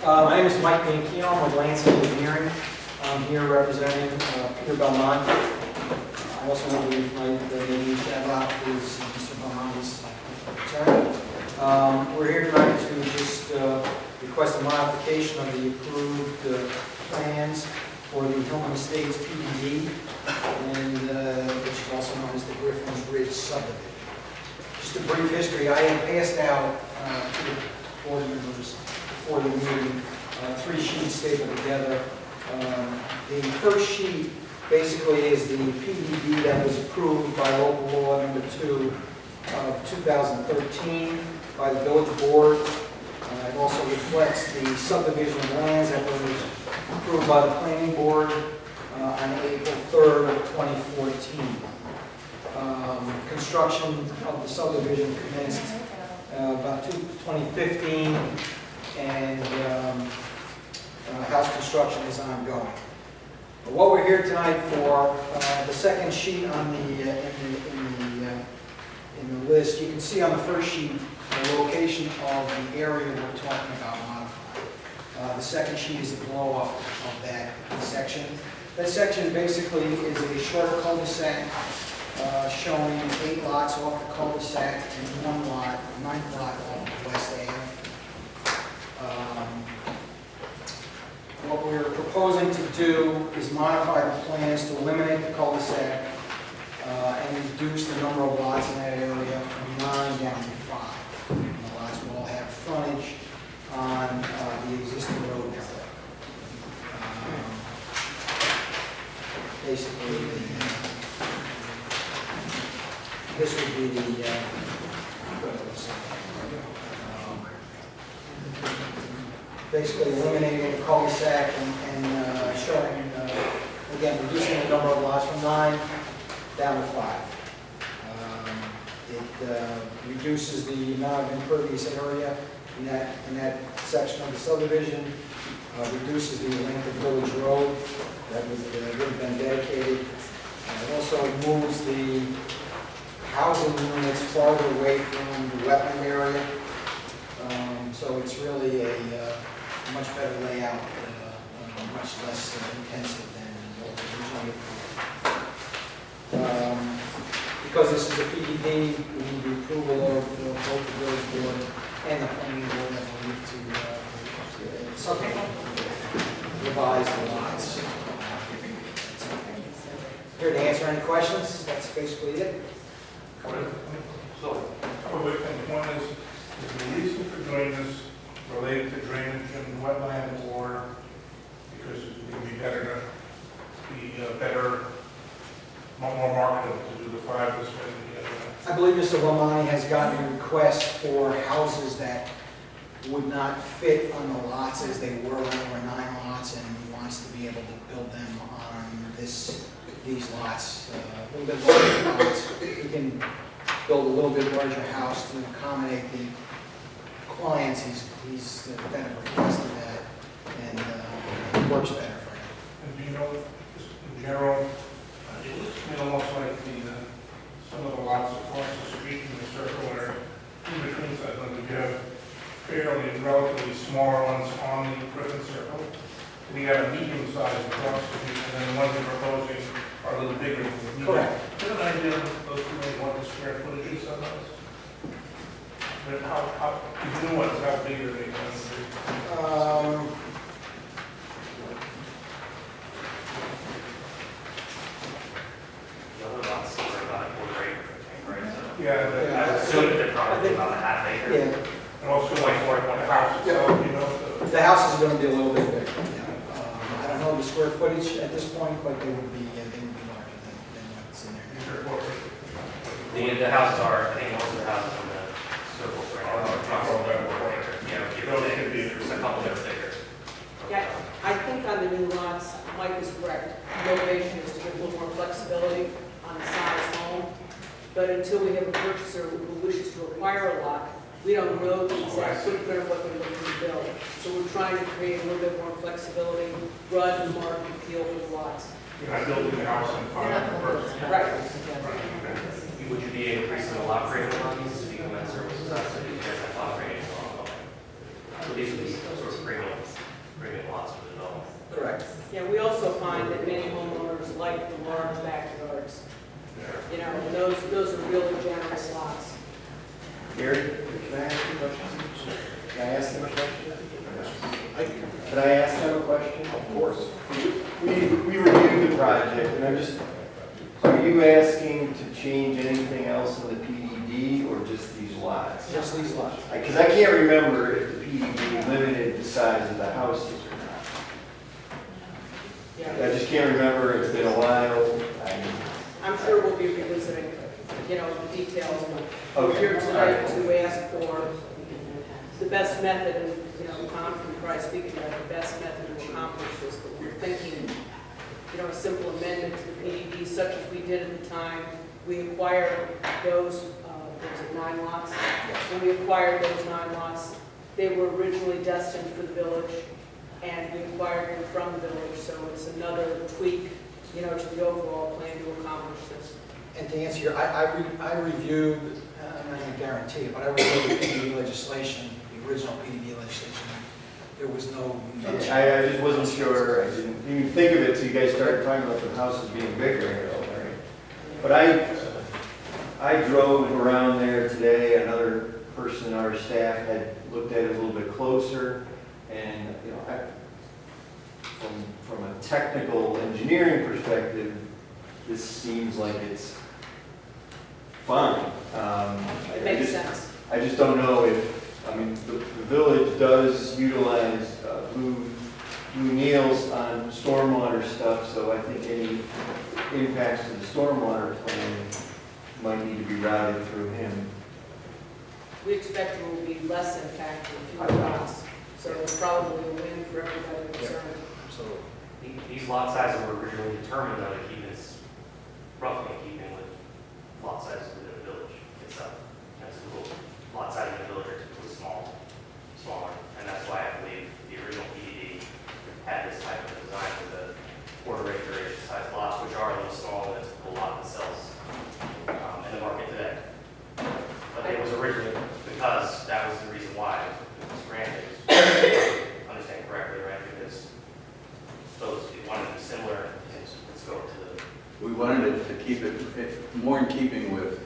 My name is Mike Bianchino. I'm with Lansing Engineering. I'm here representing Peter Belmont. I also want to leave my name shout out to Mr. Belmont's attorney. We're here tonight to just request a modification of the approved plans for the Hillman Estates PDD, and which is also known as the Griffin's Ridge subdivision. Just a brief history. I had passed out to the board members before the meeting 3 sheets stapled together. The first sheet basically is the PDD that was approved by local law number 2 of 2013 by the village board. It also reflects the subdivision of lands that was approved by the planning board on April 3rd of 2014. Construction of the subdivision commenced about 2015, and house construction is ongoing. What we're here tonight for, the second sheet on the in the list, you can see on the first sheet the location of the area we're talking about modifying. The second sheet is a blow-up of that section. That section basically is a short cul-de-sac showing 8 lots off the cul-de-sac and 1 lot, 9th lot off the West Ave. What we're proposing to do is modify the plans to eliminate the cul-de-sac and reduce the number of lots in that area from 9 down to 5. And the lots will all have frontage on the existing road network. Basically, this would be the basically eliminating the cul-de-sac and showing, again, reducing the number of lots from 9 down to 5. It reduces the amount of impervious area in that section of the subdivision, reduces the length of village road that would have been dedicated. It also moves the housing units farther away from the wetland area. So it's really a much better layout, much less intensive than what was originally approved. Because this is a PDD, we need the approval of both the village board and the planning board, I believe, to revise the lots. Here to answer any questions. That's basically it. So, quick thing. One is the reason for doing this related to drainage and wetland, or because it would be better to be more marketable to do the 5 this way than the other? I believe Mr. Romani has gotten a request for houses that would not fit on the lots as they were when there were 9 lots, and he wants to be able to build them on these lots, a little bit larger lots. He can build a little bit larger house to accommodate the clients. He's kind of requested that, and it works better for him. And do you know, just in general, it looks to me almost like some of the lots across the street in the circle are in between settlements. You have fairly relatively smaller ones on the Griffin Circle, and you have a medium size across the street, and then the ones you're proposing are a little bigger. Correct. Do you have an idea of those 2 million, what the square footage is of those? But how, you know what's how big are they going to be? The other lots are about a quarter acre, right? So Yeah, I assume they're probably about a half acre. Yeah, and also like the house itself, you know. the houses are going to be a little bit bigger. I don't know the square footage at this point, but they would be larger than what's in there. The houses are, I think most of the houses in the circles right now are approximately a quarter acre. Yeah, there's a couple that are bigger. Yeah, I think on the new lots, Mike is correct. The motivation is to give a little more flexibility on the size home. But until we have a purchaser who wishes to acquire a lot, we don't know the exact footprint of what they're looking to build. So we're trying to create a little bit more flexibility, broaden the market appeal for the lots. You're not building the house in front of the person. Right. Would you be increasing the lot rate on these to be commensurate with that? So you guys have lot rate as well? So these would be sort of premiums. Gary, can I ask you a question? Can I ask them a question? Can I ask them a question? Of course. We reviewed the project, and I'm just, are you asking to change anything else in the PDD or just these lots? Just these lots. Because I can't remember if the PDD limited the size of the houses or not. Yeah. I just can't remember, it's been a while. I'm sure we'll be revisiting, you know, the details. We're Okay. here tonight to ask for the best method, and, you know, Tom from Price speaking about the best method to accomplish this, but we're thinking, you know, a simple amendment to the PDD such as we did at the time. We acquired those, was it 9 lots? When we acquired those 9 lots, they were originally destined for the village, and we acquired them from the village, so it's another tweak, you know, to the overall plan to accomplish this. And to answer your, I reviewed, I'm not going to guarantee it, but I reviewed the PDD legislation, the original PDD legislation. There was no mention. I just wasn't sure, I didn't even think of it till you guys started talking about the houses being bigger. But I drove around there today, another person on our staff had looked at it a little bit closer, and, you know, from a technical engineering perspective, this seems like it's fine. It makes sense. I just don't know if, I mean, the village does utilize Blue Neal's on stormwater stuff, so I think any impacts to the stormwater plan might need to be routed through him. We expect there will be less impact than 2 lots, so it's probably a win for everybody concerned. So, These lot sizes were originally determined though to keep us roughly in keeping with lot sizes within the village itself. As a rule, lot sizes in the village are typically smaller, and that's why I believe the original PDD had this type of design with the quarter-acre size lots, which are a little smaller than a typical lot that sells in the market today. But it was originally because that was the reason why it was granted. Understand correctly, right? Because those wanted to be similar in scope to the. We wanted it to keep it more in keeping with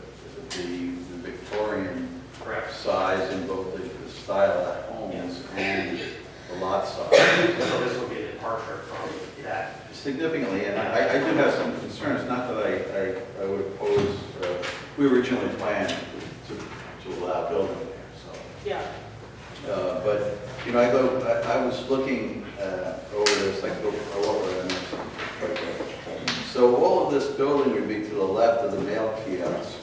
the Victorian Correct. size in both the style of the homes and the lot size. So this would be a departure from that. Significantly, and I do have some concerns, not that I would oppose, we originally planned to allow building there, so. Yeah, But, you know, I was looking over this, I go over the next. So all of this building would be to the left of the mail kiosk,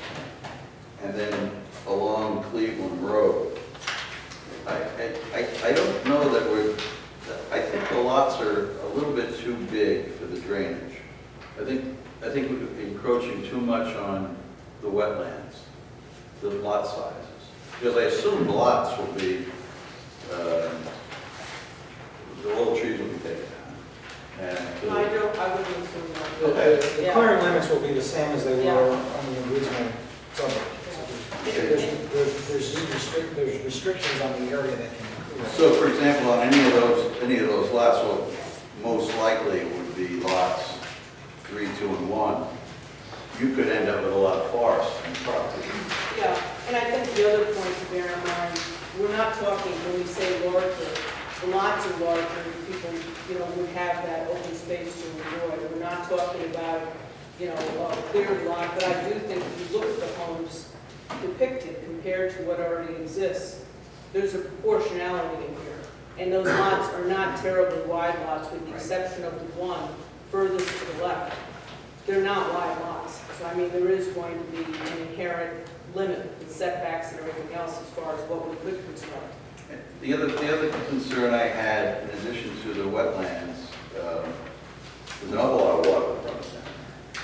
and then along Cleveland Road. I don't know that I think the lots are a little bit too big for the drainage. I think we're encroaching too much on the wetlands, the lot sizes. Because I assume the lots will be, the little trees will be taken down. And I wouldn't assume that. the Yeah. clearing limits will be the same as they Yeah. were on the original subject. There's restrictions on the area that can be cleared. so, for example, on any of those lots, well, most likely would be lots 3, 2, and 1. You could end up with a lot of forest and property. Yeah, and I think the other point to bear in mind, we're not talking, when we say larger, the lots are larger, people, you know, would have that open space to enjoy. We're not talking about, you know, a cleared lot, but I do think if you look at the homes depicted compared to what already exists, there's a proportionality in here. And those lots are not terribly wide lots, with the exception of the one furthest to the left. They're not wide lots. So, I mean, there is going to be an inherent limit with setbacks and everything else as far as what we could construct. The other concern I had, in addition to the wetlands, there's an awful lot of water that runs down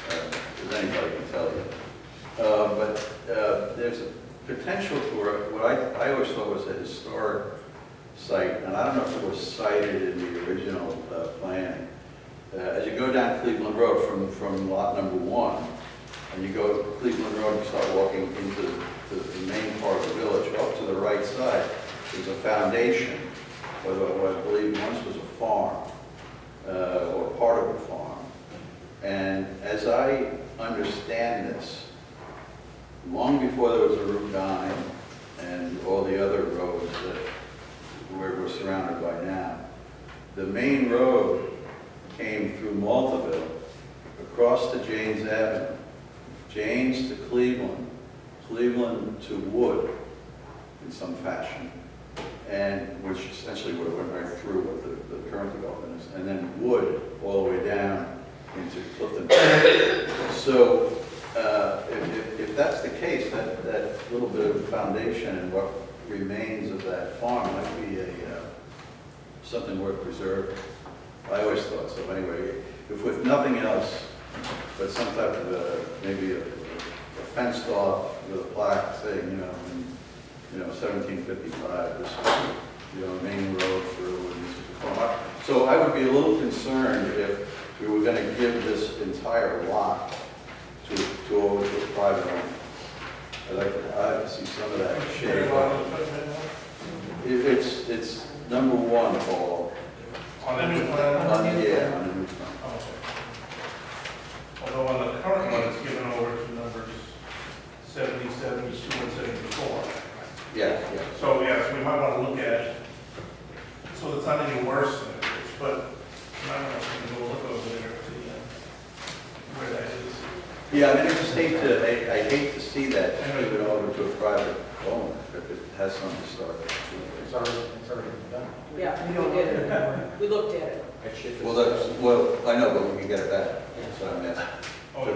there, as anybody can tell you. But there's a potential for what I always thought was a historic site, and I don't know if it was cited in the original planning. As you go down Cleveland Road from lot number 1, and you go to Cleveland Road and start walking into the main part of the village, up to the right side, there's a foundation, what I believe once was a farm, or part of a farm. And as I understand this, long before there was a Route 9 the main road came through Maltaville, across to Janes Avenue, Janes to Cleveland, Cleveland to Wood in some fashion, and which essentially would have went right through what the current development is, and then Wood all the way down into Clifton. So if that's the case, that little bit of foundation and what remains of that farm might be something worth preserving. I always thought so. Anyway, if with nothing else, but some type of maybe a fenced off with a plaque saying, in 1755, this main road through, and this is a farm. So I would be a little concerned if we were going to give this entire lot to over to a private owner. I'd like to see some of that shade. It's number one, Paul. On the new plan? On the new plan. Although on the current one, it's given over to numbers 70, 72, and 74. Yeah. So yes, we might want to look at, so it's not any worse than it is, but I don't know if we can go look over there to see where that is. Yeah, I just hate to, I hate to see that give it over to a private owner if it has some historic. It's already done. Yeah, we did it. We looked at it. Well, I know, but we can get it back. That's what I'm asking. Oh,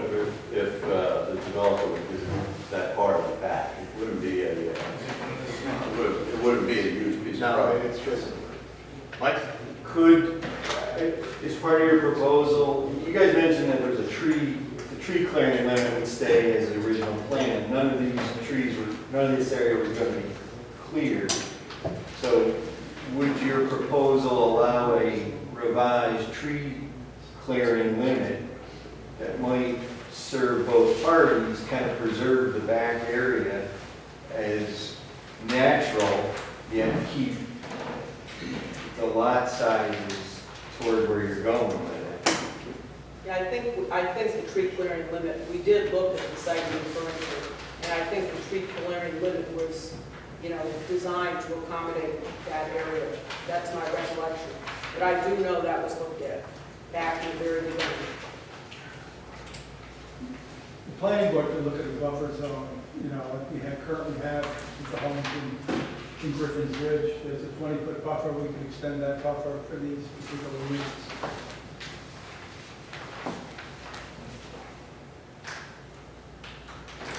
If the developer would give that part of it back, it wouldn't be it wouldn't be a huge piece of No, property. it's just, Mike, as part of your proposal, you guys mentioned that there's the tree clearing limit would stay as the original plan. None of this area was going to be cleared. So would your proposal allow a revised tree clearing limit that might serve both parties, kind of preserve the back area as natural, yet keep the lot sizes toward where you're going with it? Yeah, I think the tree clearing limit, we did look at the site you're referring to, and I think the tree clearing limit was, designed to accommodate that area. That's my recollection. But I do know that was looked at back in the very beginning. The planning board could look at the buffer zone, like we currently have with the homes in Griffin's Ridge. There's a 20-foot buffer. We can extend that buffer for these particular units.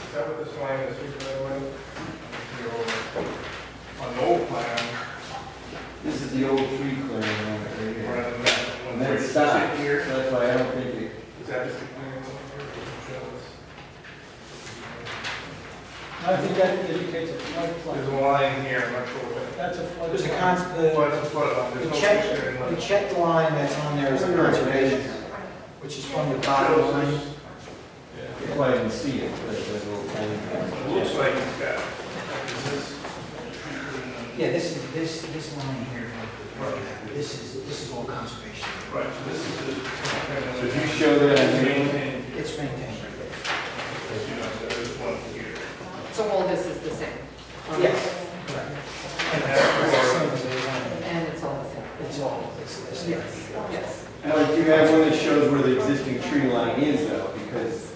is that what this line is here, by the way? On the old plan, This is the old tree clearing limit right here. rather than that. And then it stops. Here. That's why I don't think it, Is that just the clearing limit here? I think that indicates a flood There's plain. a line here, I'm not sure what. That's a flood There's a plain. Well, it's a flood line, there's no clearing the limit. checked line that's on there is a conservation, which is from the bottom line. Yeah. that's why I didn't see it, but it's a little tiny. It looks like it's got, is this? Yeah, this line here, this is all conservation. Right, so this is the. So if you show that on your- Maintained. It's maintained. So there's one here. So all this is the same? Yes, correct. And It's the that's same as it is on there. And it's all the same? It's all, it's the Yes, yes. Now, do you have one that shows where the existing tree line is though? Because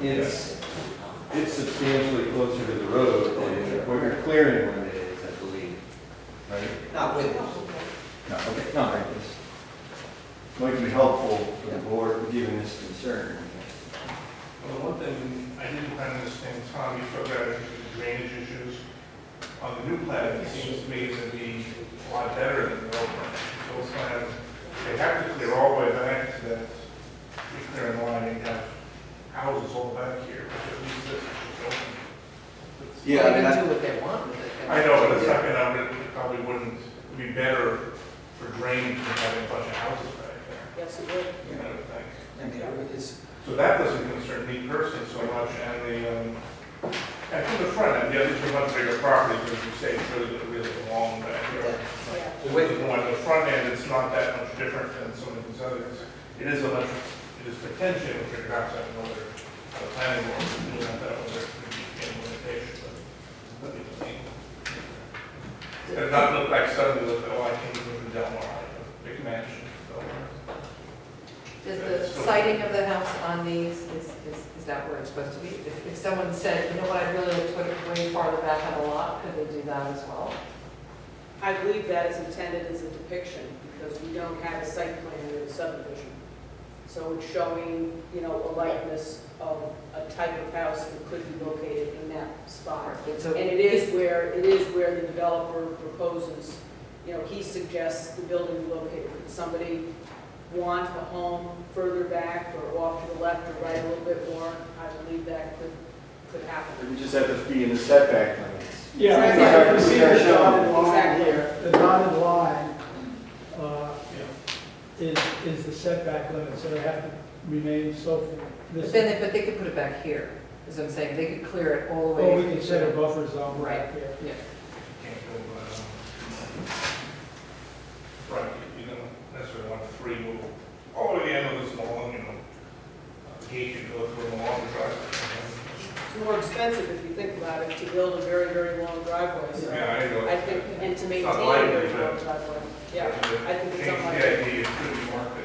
it's substantially closer to the road than what your clearing limit is, I believe. Right? Not with it. No, okay, no, I just, might be helpful for the board given this concern. Well, the one thing I didn't quite understand, Tom, you spoke about the drainage issues. On the new plan, it seems to me to be a lot better than the old plan. The old plan, they have to clear all the way back to that tree clearing line, and have houses all back here, which at least this is open. Yeah, I They mean, can do what they want with it. I know, but it's not gonna, it probably wouldn't, it'd be better for drainage than having a bunch of houses back there, Yes, it would. I would think. I mean, it's, So that doesn't concern me personally so much, and and from the front end, yeah, these are much bigger properties, as you say, it's really long back here. Yeah. the width, On the front end, it's not that much different than some of these others. It is potentially, which are perhaps I don't know whether the planning board is doing that, whether it could be a limitation, but it does not look like suddenly, oh, I can't even Del Mar. It mansion. So, Is the sighting of the house on these, is that where it's supposed to be? If someone said, you know what, I'd really like to put it way farther back on the lot, could they do that as well? I believe that is intended as a depiction, because we don't have a site plan or a subdivision. So it's showing, you know, a likeness of a type of house that could be located in that spot. And so And it is where the developer proposes, you know, he suggests the building be located. Could somebody want a home further back or off to the left or right a little bit more? I believe that could happen. We just have to be in the setback limits. Yeah, Exactly. if you see the dotted line Exactly. here, the dotted line is the setback limit, so they have to remain so far. But then, but they could put it back here, is what I'm saying, they could clear it all the way. Or we can set a buffer zone Right. right here. Yeah. can't go, right, you don't necessarily want three move all the way to the end of this long, you know, gate you go through a long driveway. It's more expensive if you think about it, to build a very, very long driveway. So Yeah, I know. I think, and to maintain Not a likely, very but- long driveway. Yeah, I think it's Change unlikely. the idea, it should be marked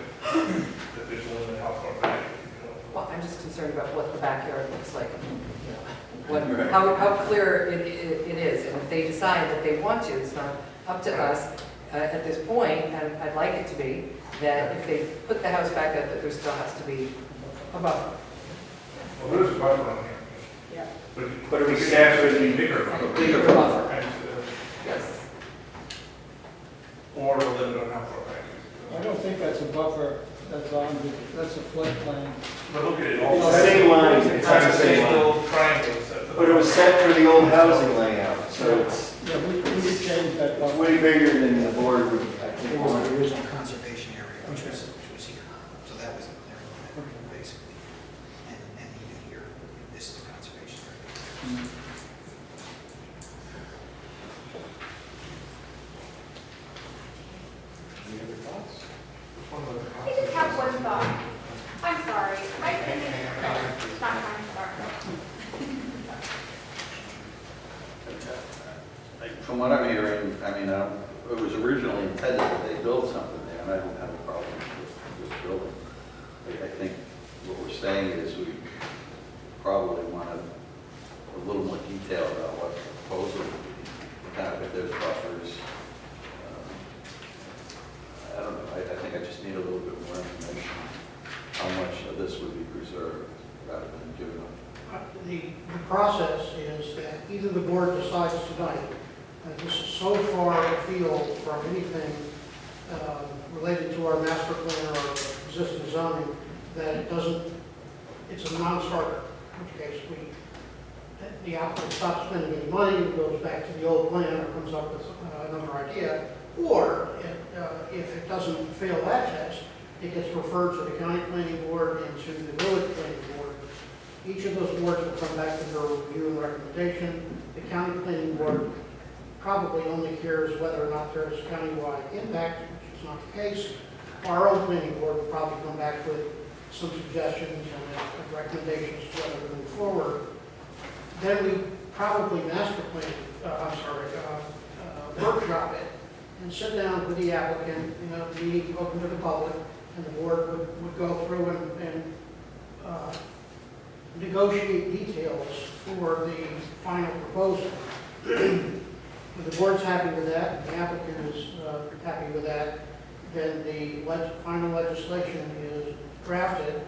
that there's a limit how far back, you know. Well, I'm just concerned about what the backyard looks like, you know, what, how clear it is. And if they decide that they want to, it's not up to us at this point, and I'd like it to be, that if they put the house back up, that there still has to be a buffer. Well, there's a buffer on here. Yeah. But it was you set could for have the- a bigger A buffer. bigger buffer. And, Yes. or a limit on how far back. I don't think that's a buffer that's on, that's a floodplain. But look at it. It's the same lines, it's on the same line. Little triangles. But it was set for the old housing layout, so it's Yeah, we could change that buffer. way bigger than the board would, I It think, was want. the original conservation area, which was here. So that was the clear limit, basically. And even here, this is the conservation area. Any other thoughts? I just have one thought. I'm sorry. My opinion is not mine, sorry. From what I'm hearing, I mean, it was originally intended that they build something there, and I don't have a problem with this building. I think what we're saying is we probably want a little more detail about what the proposal would be, kind of if there's buffers. I don't know, I think I just need a little bit more information, how much of this would be preserved rather than given up. The process is that either the board decides tonight that this is so far afield from anything related to our master plan or existing zoning that it doesn't, it's a non-starter, in which case the applicant stops spending any money and goes back to the old plan or comes up with another idea, or if it doesn't fail that test, it gets referred to the county planning board and to the village planning board. Each of those boards will come back to their review and recommendation. The county planning board probably only cares whether or not there is countywide impact, which is not the case. Our own planning board will probably come back with some suggestions and recommendations to whether to move forward. Then we probably workshop it and sit down with the applicant, meeting open to the public, and the board would go through and negotiate details for the final proposal. If the board's happy with that, and the applicant is happy with that, then the final legislation is drafted,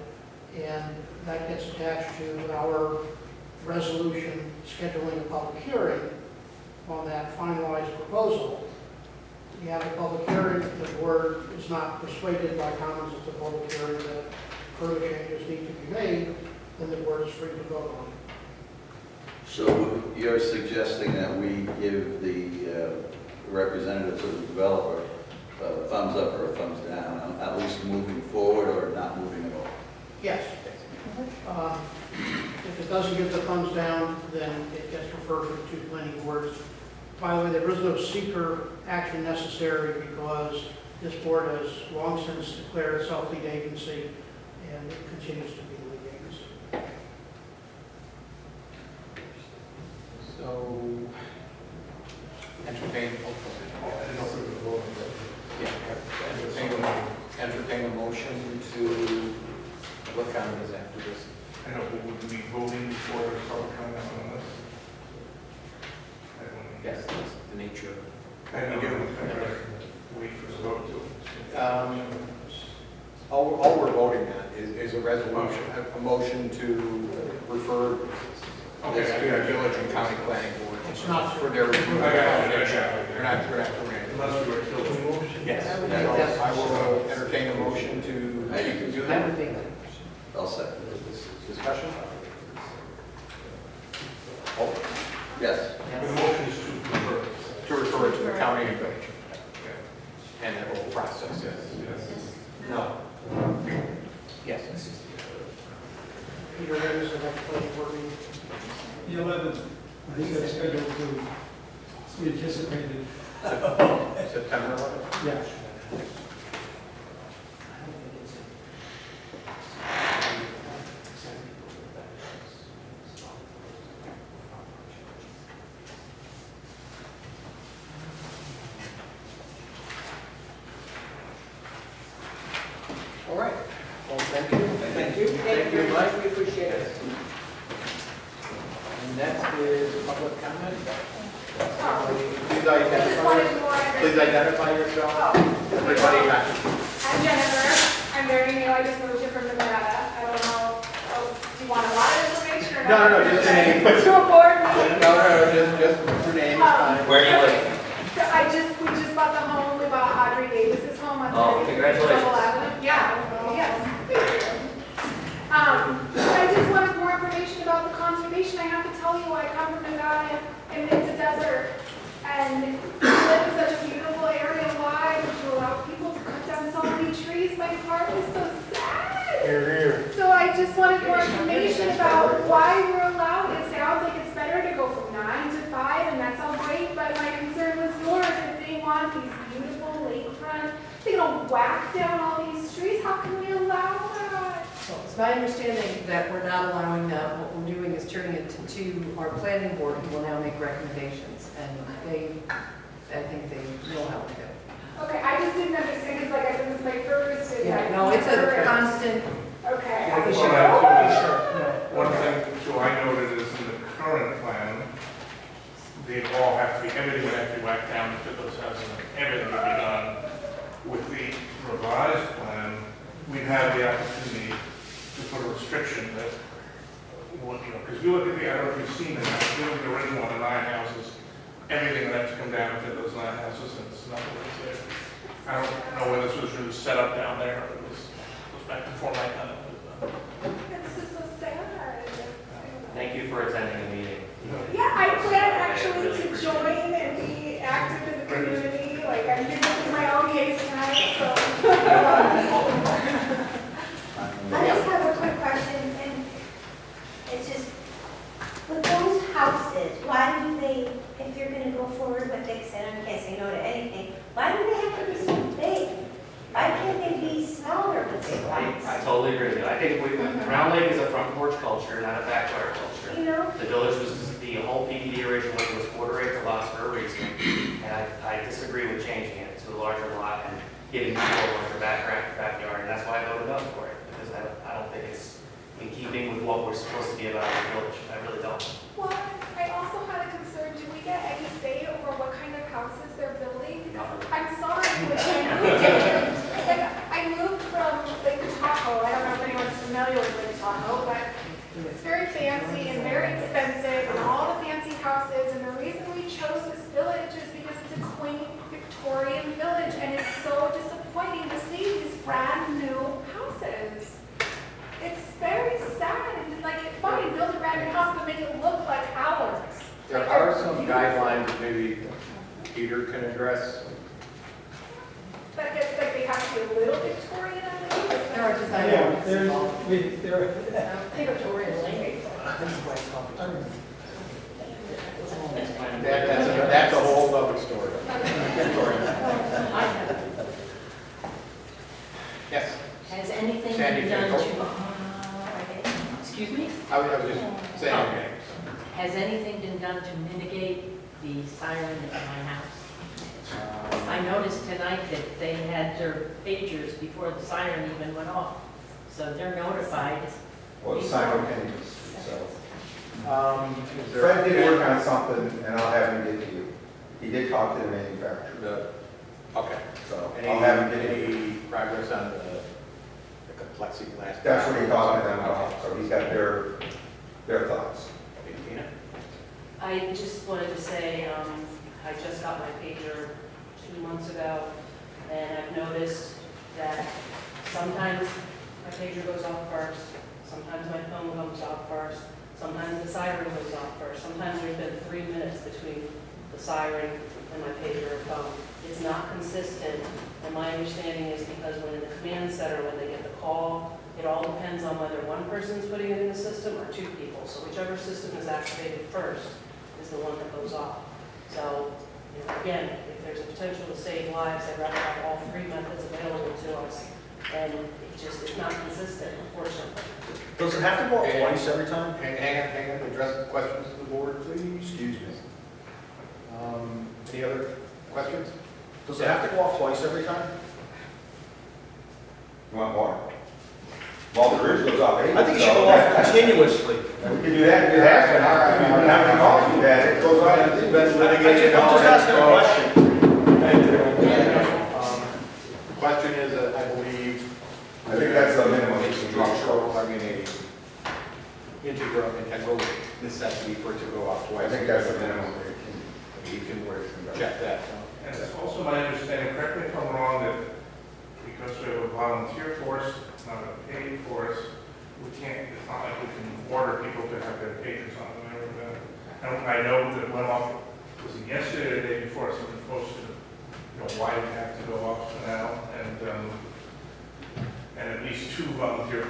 and that gets attached to our resolution scheduling a public hearing on that finalized proposal. You have a public hearing. If the board is not persuaded by comments at the public hearing that further changes need to be made, then the board is free to vote on it. So you're suggesting that we give the representatives of the developer a thumbs up or a thumbs down, at least moving forward or not moving at all? Yes. If it doesn't get the thumbs down, then it gets referred to the two planning boards. By the way, there is no seeker action necessary because this board has long since declared itself lead agency, and it continues to be the lead agency. So, entertain, yeah, entertain Yes, that's the nature of And you do, wait for the vote to. All we're voting on is a resolution, a motion to refer this to the village and county planning board. It's not For their review. I got it. We're not permitted. Unless you were killed. Yes, I would so make that- I will entertain a motion to do That that. would be, I'll second it. Discussion? Oh, Yes. The motion is to refer. to refer it to the county and village. And the whole process, yes. Yes. No. Yes. Peter, when is the next planning board meeting? The 11th, I think that's scheduled to be anticipated. September 11th? Yeah. All right. Well, thank you. Thank you. Thank you very much, we appreciate it. And next is public comment. Please Just wanted identify, more. please identify yourself. Oh, Everybody got I'm Jennifer. I'm very new. I just moved here from Nevada. I don't know. Do you want a lot of information or not? No, just a name. To a board meeting. just your name is fine. Where do you live? So we just bought the home. We bought Audrey Davis's home on Oh, congratulations. Double Avenue. Yeah. Yes. Thank you. I just wanted more information about the conservation. I have to tell you, I come from Nevada and it's a desert. And we live in such a beautiful area. Why would you allow people to cut down so many trees? My park is so sad. So I just wanted more information about why we're allowed. It sounds like it's better to go from 9 to 5, and that's all great. But my concern was yours. If they want these beautiful lakefront, they don't whack down all these trees. How can we allow that? well, it's my understanding that we're not allowing that. What we're doing is turning it to our planning board, who will now make recommendations. And I think they know how to do it. Okay, I just didn't understand because like I said, this is my first. and Yeah, I've no, it's a never- constant, Okay. One I thing should I go. do is- One thing too I noted is in the current plan, they all have to be, everything would have to be whacked down to fit those houses, and everything would be done. With the revised plan, we have the opportunity to put a restriction that, because you look at the, I don't know if you've seen it, if you look at the original one, the 9 houses, everything would have to come down to fit those 9 houses, and it's not what it's there. I don't know whether this was really set up down there, or it goes back to format kind of. This is so sad. Thank you for attending the meeting. Yeah, I plan I actually really to appreciate join it. and be active in the community. Like I'm doing my own case tonight, so. I just have a quick question, and it's just, with those houses, why do they, if you're gonna go forward with it, and I can't say no to anything, why do they have to be so big? Why can't they be smaller with big I lots? totally agree with you. I think Round Lake is a front porch culture, not a backyard culture. You know? The village was, the whole PDD originally was quarter acre lots for a reason. And I disagree with changing it to a larger lot and giving people a larger backyard. And that's why I voted no for it, because I don't think it's in keeping with what we're supposed to be about in the village. I really don't. Well, I also had a concern, do we get any say over what kind of houses they're building? Nothing. I'm sorry, but I moved here, and I moved from Lake Tahoe, I don't know if anyone's familiar with Lake Tahoe, but it's very fancy and very expensive, and all the fancy houses, and the reason we chose this village is because it's a quaint Victorian village, and it's so disappointing to see these brand new houses. It's very sad, and like, fine, build a brand new house, but make it look like ours. There Like, are they're some beautiful. guidelines maybe Peter can address. Like, it's like they have to be a little Victorian, I believe. there are design Yeah, elements there's, involved. there, I think Victorian language. That's a whole other story. Yes, Has anything Sandy, been done can you to, excuse me? I was just saying, Has anything been done to mitigate the siren at my house? I noticed tonight that they had their pagers before the siren even went off, so they're notified. Well, simultaneous, so. Is there- Fred did work on something, and I'll have him get to you. He did talk to the manufacturer, Okay. so Any, I'll have him get to you. any progress on the plexiglass? That's what he talked to them about, so he's got their thoughts. Okay, Tina? I just wanted to say, I just got my pager 2 months ago, and I've noticed that sometimes my pager goes off first, sometimes my phone comes off first, sometimes the siren goes off first, sometimes there's been 3 minutes between the siren and my pager or phone. It's not consistent, and my understanding is because when in the command center, when they get the call, it all depends on whether one person's putting it in the system or 2 people. So whichever system is activated first is the one that goes off. So, you know, again, if there's a potential to save lives, I'd rather have all 3 methods available to us. And it's not consistent, unfortunately. Does it have to go off twice every time? Hang on, address the questions to the board, please. Excuse me. Any other questions? Does it have to go off twice every time? You want more? Well, the bridge goes off 8. I think it should go off continuously. We can do that, it has been, how many calls we've had, it goes off. I'm just asking a question. The question is, I believe. I think that's the minimum. A structural, I mean, integral necessity for it to go off twice. I think that's the minimum. You can check that. And it's also my understanding, correct me if I'm wrong, that because we have a volunteer force, not a paid force, we can't, it's not like we can order people to have their pagers on them. And I know that it went off, was it yesterday or the day before, someone posted, why we have to go off now, and at least 2 volunteer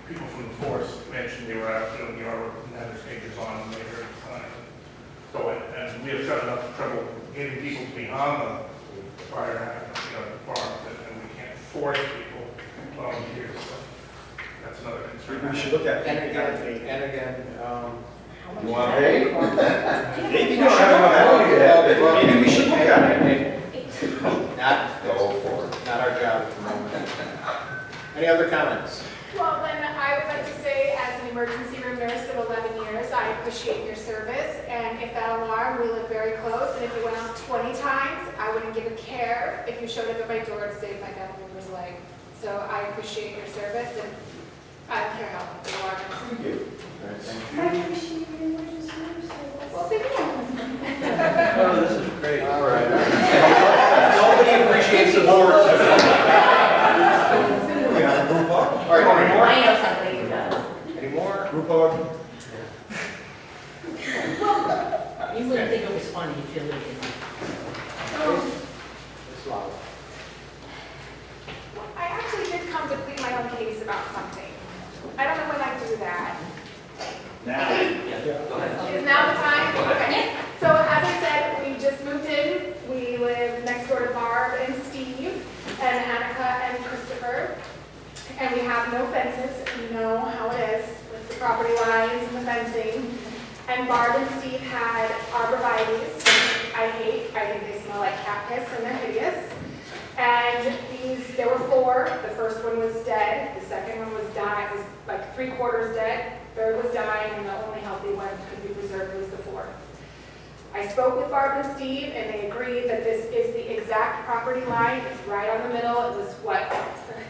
people from the force mentioned they were out doing yard work and had their pagers on and they heard the time. So, and we have had enough trouble getting people to be on the fire, department, and we can't force people to volunteer. So that's another concern. We should look at and again. You want to pay? Maybe Maybe we should look at it. Go Not our job at the moment. Any other comments? Well, then I would like to say, as an emergency room nurse of 11 years, I appreciate your service. And if that alarm, we live very close, and if it went off 20 times, I wouldn't give a care if you showed up at my door to save my family member's life. So I appreciate your service, and I don't care how the alarm is. Thank you. I appreciate your emergency room service. Well, thank you. Oh, this is great. All right. Nobody appreciates the board. All right, any more? I know something you know. Any more? Group hug. You wouldn't think it was funny if you lived in it. It's loud. I actually did come to plead my own case about something. I don't know when I do that. Now, go ahead. Is now the time? Okay. So as I said, we just moved in. We live next door to Barb and Steve and Annika and Christopher. And we have no fences. You know how it is with the property lines and the fencing. And Barb and Steve had arborvitaes, which I hate. I think they smell like cat piss and they're hideous. And there were 4. The first one was dead. The second one was dying. It was like 3/4 dead. Third was dying, and the only healthy one that could be preserved was the 4th. I spoke with Barb and Steve, and they agreed that this is the exact property line. It's right on the middle. It was what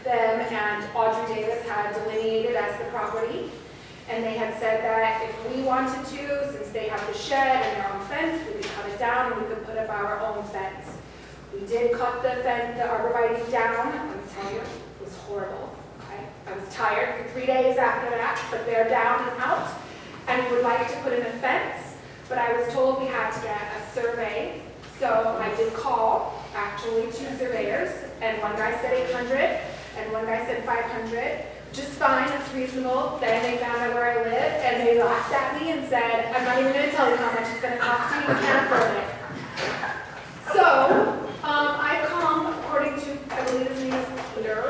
them and Audrey Davis had delineated as the property. And they had said that if we wanted to, since they have the shed and their own fence, we could cut it down and we could put up our own fence. We did cut the arborvitae down. I'm going to tell you, it was horrible. Okay? I was tired for 3 days after that, but they're down and out. And we would like to put in a fence, but I was told we had to get a survey. So I did call, actually, 2 surveyors, and one guy said 800, and one guy said 500. Just fine, it's reasonable. Then they found out where I live, and they laughed at me and said, I'm not even going to tell you how much it's going to cost you, you can't afford it. So, I come, according to, I believe his name is Peter,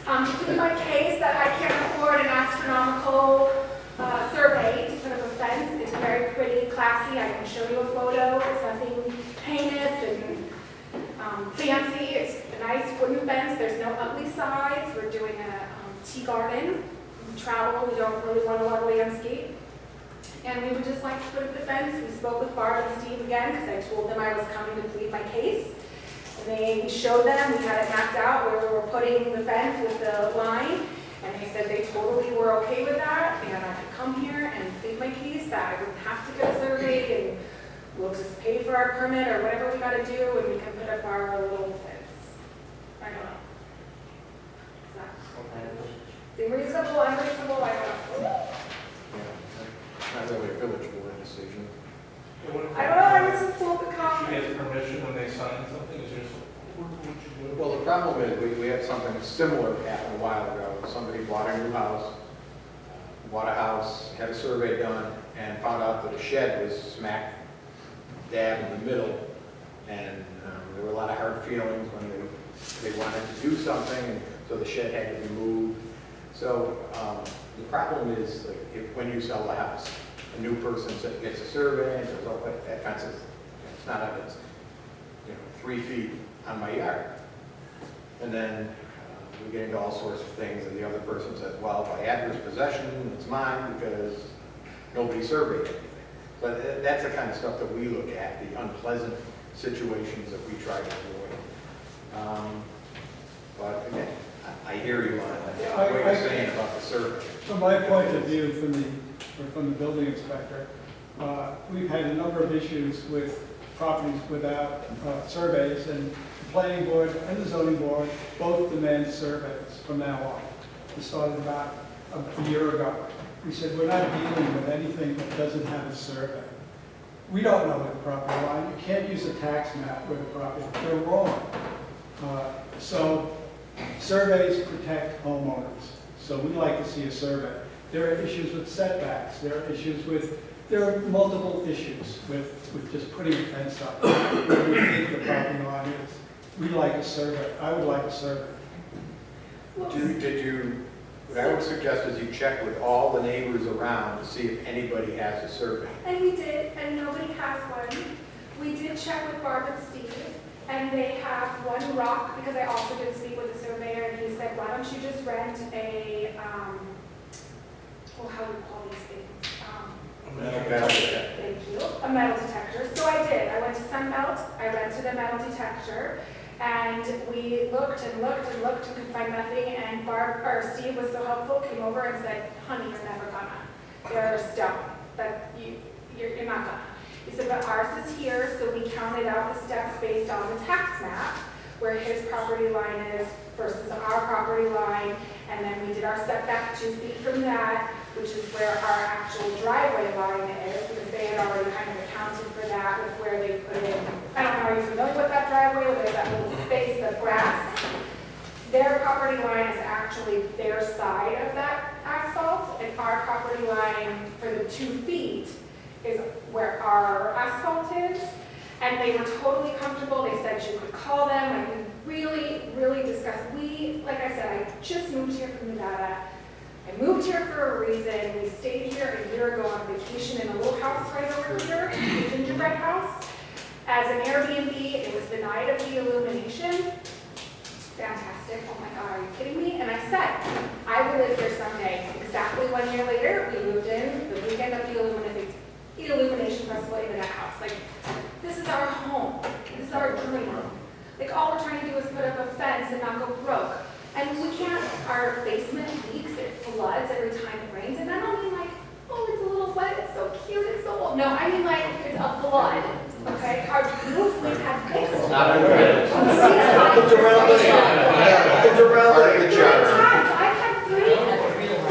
to plead my case that I can't afford an astronomical survey to put up a fence. It's very pretty, classy. I can show you a photo. It's nothing heinous and fancy. It's a nice wooden fence. There's no ugly sides. We're doing a tea garden. We travel. We don't really want a lot of landscape. and we would just like to put up the fence. We spoke with Barb and Steve again, because I told them I was coming to plead my case. And we showed them, we had it mapped out where we were putting the fence with the line, and they said they totally were okay with that, and I could come here and plead my case, that I wouldn't have to get a survey, and we'll just pay for our permit or whatever we gotta do, and we can put up our little fence. I don't know. Is that reasonable, unreasonable, I don't know. Not really a village board decision. I don't know, I was just told to come. She gets permission when they sign something, is there some, what would you do? Well, the problem is, we had something similar happen a while ago. Somebody bought a new house, had a survey done, and found out that a shed was smack dab in the middle. And there were a lot of hard feelings when they wanted to do something, and so the shed had to be moved. So the problem is, like, when you sell the house, a new person gets a survey and says, oh, but that fence is, it's not up, it's 3 feet on my yard. And then we get into all sorts of things, and the other person says, well, by adverse possession, it's mine because nobody surveyed anything. But that's the kind of stuff that we look at, the unpleasant situations that we try to avoid. But again, I hear you on what you're saying about the survey. From my point of view, from the building inspector, we've had a number of issues with properties without surveys, and the planning board and the zoning board both demand surveys from now on. We started about a year ago. We said, we're not dealing with anything that doesn't have a survey. We don't know where the property line, you can't use a tax map where the property, they're wrong. So surveys protect homeowners. So we like to see a survey. There are issues with setbacks. There are multiple issues with just putting a fence up where we think the property line is. We like a survey. I would like a survey. What I would suggest is you check with all the neighbors around to see if anybody has a survey. And we did, and nobody has one. We did check with Barb and Steve, and they have one rock, because I also did speak with the surveyor, and he said, why don't you just rent a, how do you call these things? Thank you, a metal detector. So I did. I went to Sunbelt, I rented a metal detector, and we looked and looked and looked and could find nothing, and Steve was so helpful, came over and said, honey, you're never gonna. They're stone, but you're not gonna. He said, but ours is here, so we counted out the steps based on the tax map, where his property line is versus our property line, and then we did our setback 2 feet from that, which is where our actual driveway line is, because they had already kind of accounted for that with where they put in, I don't know, are you familiar with that driveway, where there's that little space of grass? Their property line is actually their side of that asphalt, and our property line for the 2 feet is where our asphalt is. And they were totally comfortable. They said you could call them. Like, we really, really discussed. Like I said, I just moved here from Nevada. I moved here for a reason. We stayed here a year ago on vacation in a little house right over here, the gingerbread house. As an Airbnb, it was the night of the illumination. Fantastic. Oh my God, are you kidding me? And I said, I will live here someday. Exactly 1 year later, we moved in the weekend of the Illumination Festival into that house. Like, this is our home. This is our dream. Like, all we're trying to do is put up a fence and not go broke. And we can't, our basement leaks, it floods every time it rains. And I don't mean like, oh, it's a little wet, it's so cute, it's so old. No, I mean like, it's a flood. Okay? Our roof, we've had fixed. Not okay. Look around the times. I've had 3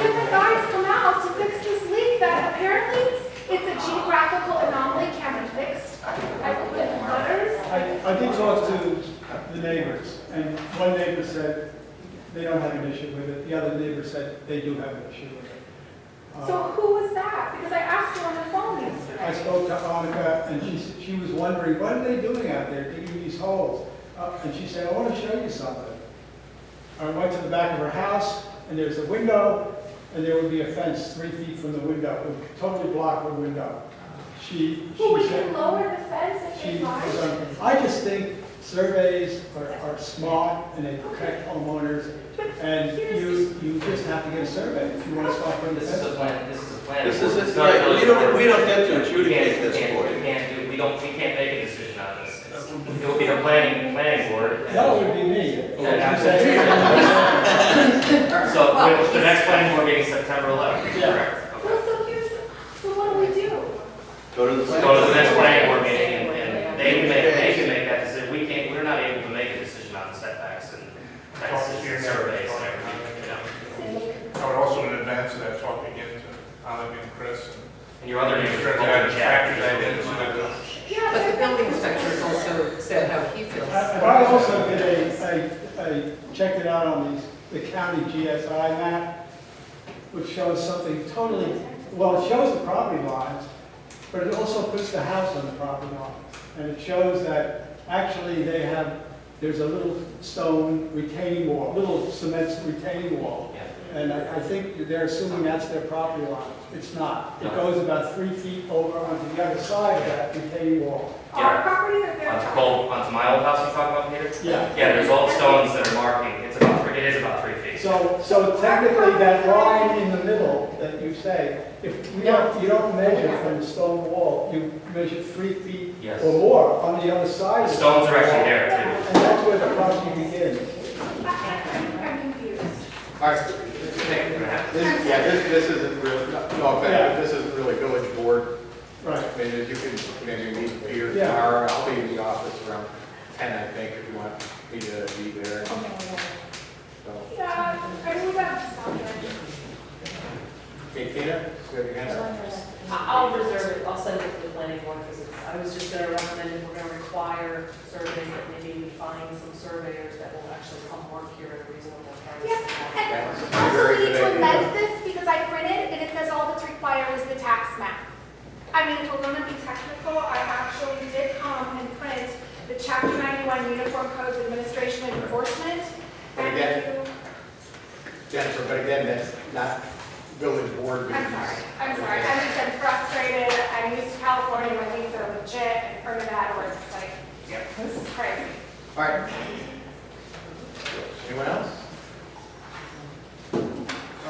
different guys come out to fix this leak that apparently it's a geographical anomaly, can be fixed. I put letters. I did talk to the neighbors, and one neighbor said they don't have an issue with it. The other neighbor said they do have an issue with it. So who was that? Because I asked her on the phone yesterday. I spoke to Annika, and she was wondering, what are they doing out there digging these holes? And she said, I want to show you something. I went to the back of her house, and there's a window, and there would be a fence 3 feet from the window. It would totally block the window. She Well, we said, can lower the fence if she they was want. I just think surveys are smart and they protect homeowners, and you just have to get a survey if you want to start putting This is a fences. plan, this is a plan. This is, It's not a right, village board. we don't get to We adjudicate can't, this for you. we can't make a decision on this. It will be the planning board. and- No, it would be me. So, the next planning board meeting is September 11th, Yeah. correct? Okay. Well, so what do we do? Go to the. Go to the next planning board meeting, and they can make that decision. We're not able to make a decision on setbacks and fences and surveys and everything, you know. I would also, in advance of that, talk again to Alan and Chris. And your other neighbors Sure, are that going to chat. factor that into the. Yeah, But the building inspector has also said how he feels. I also did I checked it out on the county GSI map, which shows something totally, well, it shows the property lines, but it also puts the house on the property line. And it shows that actually there's a little stone retaining wall, little cement retaining wall. And I think they're assuming that's their property line. It's not. It goes about 3 feet over onto the other side of that retaining wall. our property or their Onto property? onto my old house you're talking about, Peter? Yeah. Yeah, there's old stones that are marking, it is about 3 feet. So technically, that line in the middle that you say, if you don't measure from the stone wall, you measure 3 feet Yes. or more on the other side. The of stones are actually wall. there And that's where the property begins. I'm confused. All right. too. This isn't really, no offense, Yeah. but this isn't really village board. Right. I mean, you can maybe meet Peter Yeah. tomorrow, I'll be in the office around 10, I think, if you want me to be there. So, Yeah, I believe that's something. okay, Tina, you have your hand up? I'll reserve it, I'll send it to the planning board, because I was just gonna recommend if we're gonna require surveys, that maybe we find some surveyors that will actually come work here at a reasonable price. Yeah, That's a and also very we need good to idea. amend this because I printed and it says all that's required is the tax map. I mean, if we're gonna be technical, I actually did come and print the chapter 91 Uniform Codes Administration and Enforcement. But And again- if you, Jennifer, but again, that's not village board business. I'm sorry, I just been frustrated, I'm used to California when things are legit and part of that, or it's like, this is crazy. All right. Anyone else?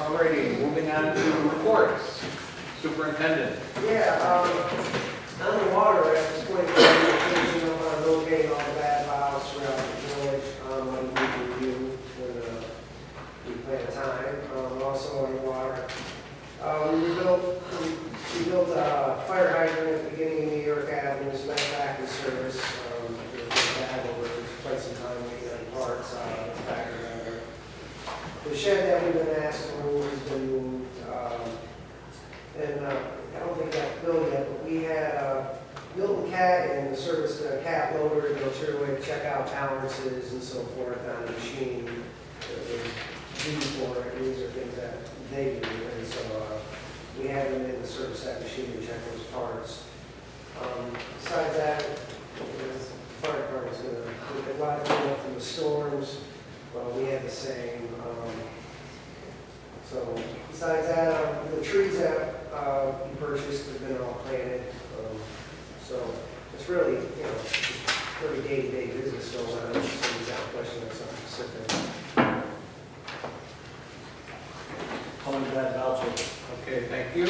Alrighty, moving on to reports. Superintendent. Yeah, on the water, at this point, we're locating all the bad valves throughout the village, on a weekly review when we plan a time. Also on the water, we built a fire hydrant at the beginning of New York Avenue, it's been back in service. We've had over quite some time, waiting on parts, it's back in order. The shed that we've been asked to move has been moved. And I don't think that's built yet, but we had Milton Cat and the service cat loader to go through and check out tolerances and so forth on the machine that was used for it. And these are things that they do, and so we had them in the service that machine to check those parts. Besides that, the fire department's going to look a lot of cleanup from the storms. Well, we had the same. So besides that, the trees that we purchased have been all planted. So it's really, just pretty day-to-day business going on. So you got a question on something specific. Calling that voucher. Okay, thank you.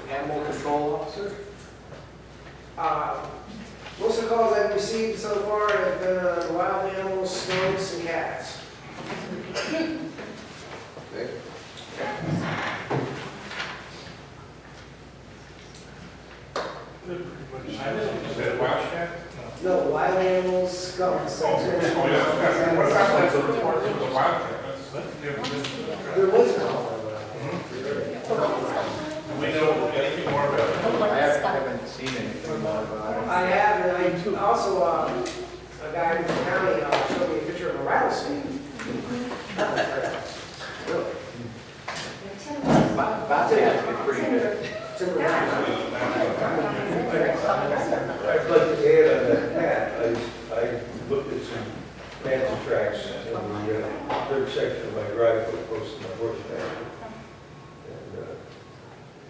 Animal control officer? Most of the calls I've received so far have been on wild animals, skunks, and cats. Okay. Is that a wild cat? No, wild animals, skunks. Oh, That's oh, what yeah, it's- that's the report, it was a wild cat. That's- There was a call. Do we know anything more about it? I haven't seen anything more about it. I have, and I also, a guy in the county showed me a picture of a rattlesnake. Really? Bobcat is pretty good. Timber I'd like to add on that cat, I looked at some panther tracks in the third section of my driveway close to my horse pasture.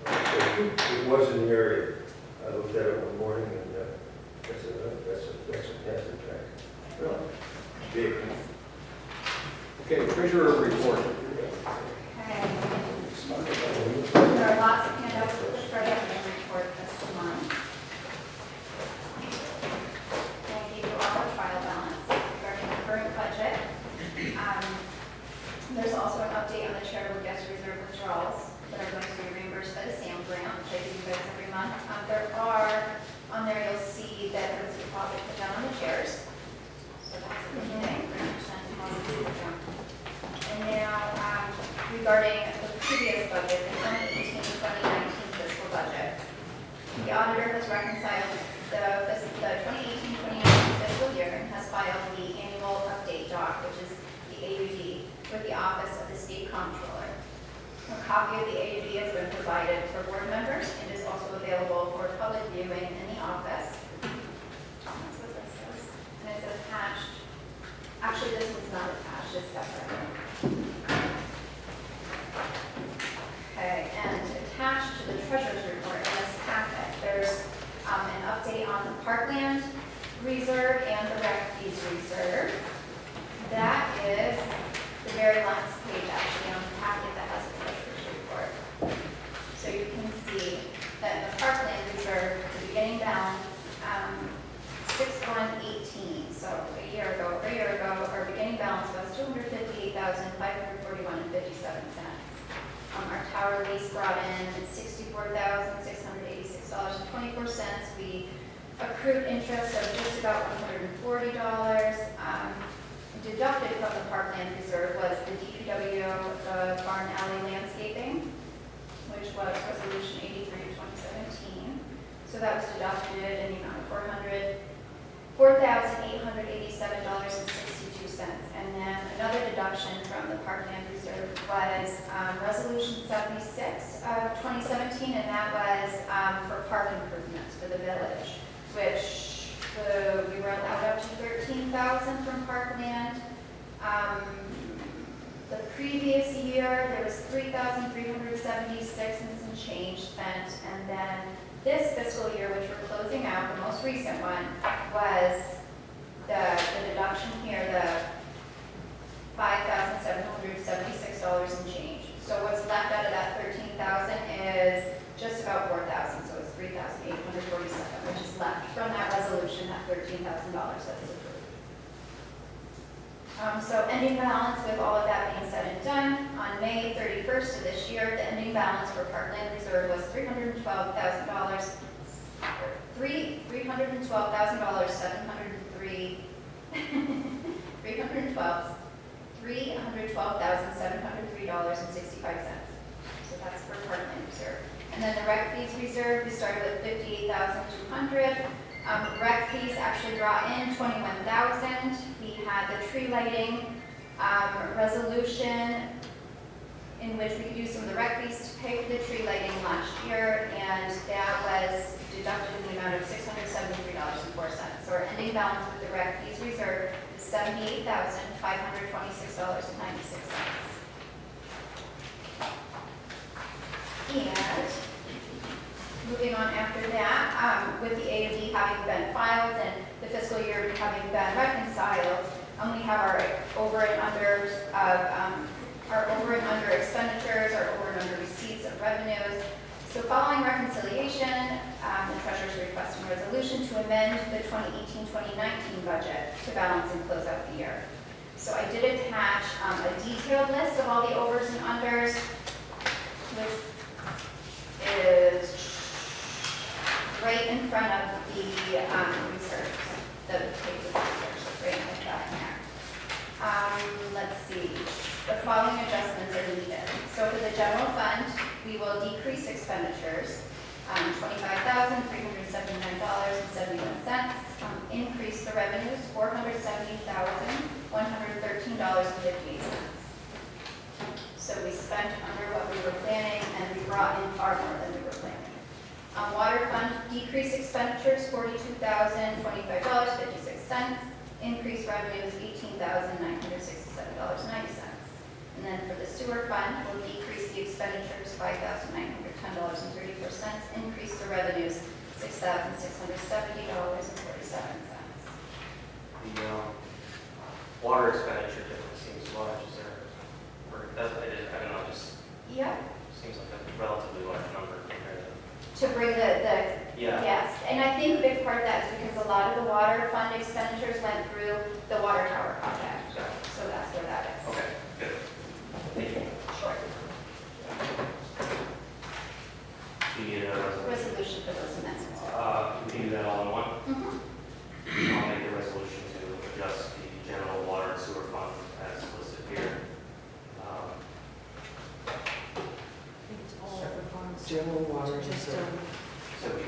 And so it was in the area. I looked at it one morning and that's a panther track. treasurer report. Okay. There are lots of handouts with the treasurer's report this month. And I gave you all the trial balance regarding the current budget. There's also an update on the charitable guest reserve withdrawals that are going to be reimbursed by the SAM grant, which I give you guys every month. There are, on there you'll see that there was a deposit put down on the chairs. So that's a good thing, 3% deposit put down. And now, regarding the previous budget, the 2018-2019 fiscal budget, the auditor has reconciled the 2018-2019 fiscal year and has filed the annual update doc, which is the AUD, with the Office of the State Comptroller. A copy of the AUD has been provided for board members and is also available for public viewing in the office. That's what this is. And it's attached. Actually, this one's not attached, it's separate. Okay, and attached to the treasurer's report in this packet, there's an update on the Parkland Reserve and the Rec Fees Reserve. That is the very last page actually on the packet that has a treasurer's report. So you can see that in the Parkland Reserve, the beginning balance, 6/1/18. So a year ago, our beginning balance was $258,541.57. Our tower lease brought in $64,686.24. We accrued interest of just about $140. Deducted from the Parkland Reserve was the DPW, the Barn Alley landscaping, which was Resolution 83 of 2017. So that was deducted in the amount of $4,887.62. And then another deduction from the Parkland Reserve was Resolution 76 of 2017, and that was for park improvements for the village, which we were allowed up to $13,000 from Parkland. The previous year, there was $3,376 and some change spent, and then this fiscal year, which we're closing out, the most recent one, was the deduction here, the $5,776 and change. So what's left out of that $13,000 is just about $4,000, so it's $3,847, which is left from that resolution, that $13,000 that is approved. So ending balance with all of that being said and done, on May 31st of this year, the ending balance for Parkland Reserve was $312,703. $312,703.65. So that's for Parkland Reserve. And then the rec fees reserve, we started with $58,200. Rec fees actually brought in $21,000. We had the tree lighting resolution in which we could use some of the rec fees to pay for the tree lighting last year, and that was deducted in the amount of $673.04. So our ending balance with the rec fees reserve is $78,526.96. And moving on after that, with the AOD having been filed and the fiscal year having been reconciled, we have our over and under expenditures, our over and under receipts of revenues. So following reconciliation, the treasurer's requesting a resolution to amend the 2018-2019 budget to balance and close out the year. So I did attach a detailed list of all the overs and unders, which is right in front of the reserves, the page of reserves, right in the back there. Let's see, the following adjustments are needed. So for the general fund, we will decrease expenditures, $25,379.71. Increase the revenues, $470,113.58. So we spent under what we were planning, and we brought in far more than we were planning. Water fund, decrease expenditures, $42,025.56. Increase revenues, $18,967.90. And then for the sewer fund, we'll decrease the expenditures, $5,910.34. Increase the revenues, $6,670.47. The water expenditure difference seems large. Is there a water fund expenditures went through the water tower project. So that's where that is. Okay, good. Thank you. Sure. Do you need a resolution? Resolution for those amendments. We can do that all in one. Mhm. I'll make a resolution to adjust the general water and sewer fund as listed here. General water and Just, sewer. So we,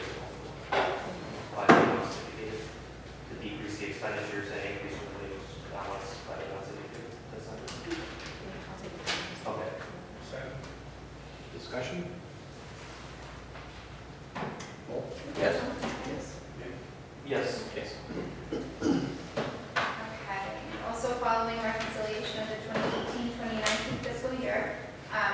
to decrease the expenditures and increase the revenues, balance, by the ones that we do. That's not good. Okay. Second. Discussion? Yes. Yes. Yes. Okay. Also following reconciliation of the 2018-2019 fiscal year,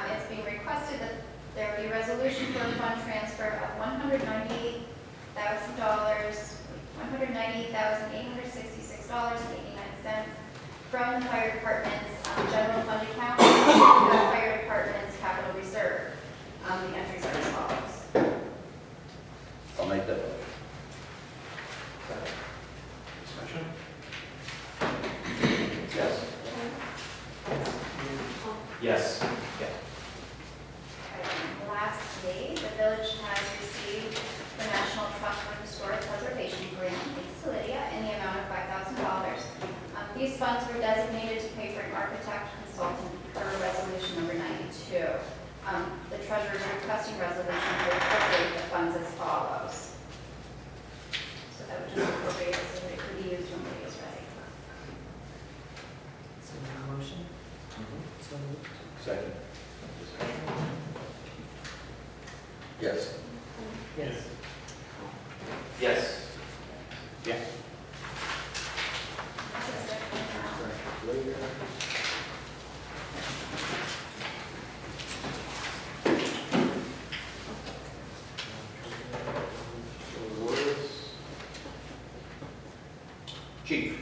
it's being requested that there be a resolution for a fund transfer of $198,866.89 from the fire department's general fund account to the fire department's capital reserve. The entries are as follows. I'll make that motion. Discussion? Yes. Yes. Lastly, the village has received the National Trust for Historic Preservation Grant, thanks to Lydia, in the amount of $5,000. These funds were designated to pay for an architect consultant per resolution number 92. The treasurer is requesting resolution to appropriate the funds as follows. So that would just appropriate it so that it could be used when Lydia is ready. So now motion? So moved. Second. Discussion? Yes. Yes. Yes. Yes. That's it for now. Later. Chief.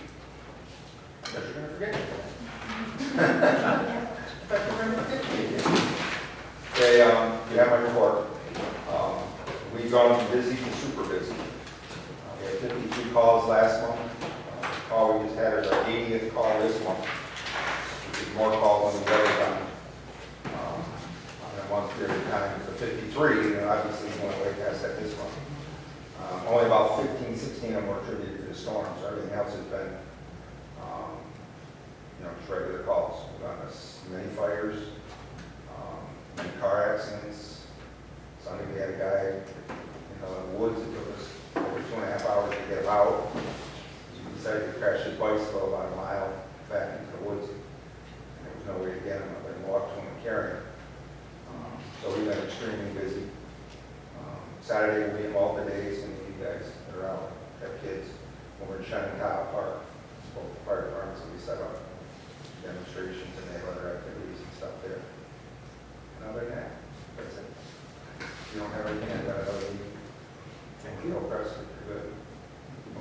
I thought you were going to forget. Okay, you have my report. We've gone from busy to super busy. We had 52 calls last month. Call we just had is our 80th call this month, which is more calls than we've ever done in one period of time. So 53, and obviously we went way past that this month. Only about 15, 16 of them were attributed to the storm, so everything else has been, just regular calls. We've done many fires, many car accidents. Sunday we had a guy, in the woods. It took us over 2.5 hours to get him out. He decided to crash his bicycle about a mile back into the woods. And there was no way to get him. I couldn't walk to him and carry him. So we've been extremely busy. Saturday we'll be involved the days, and you guys that are out, have kids. When we're in Shenandoah Park, both the fire departments will be set up demonstrations, and they have other activities and stuff there. And other than that, that's it. If you don't have anything, I've got another meeting. Thank you. Press, you're good.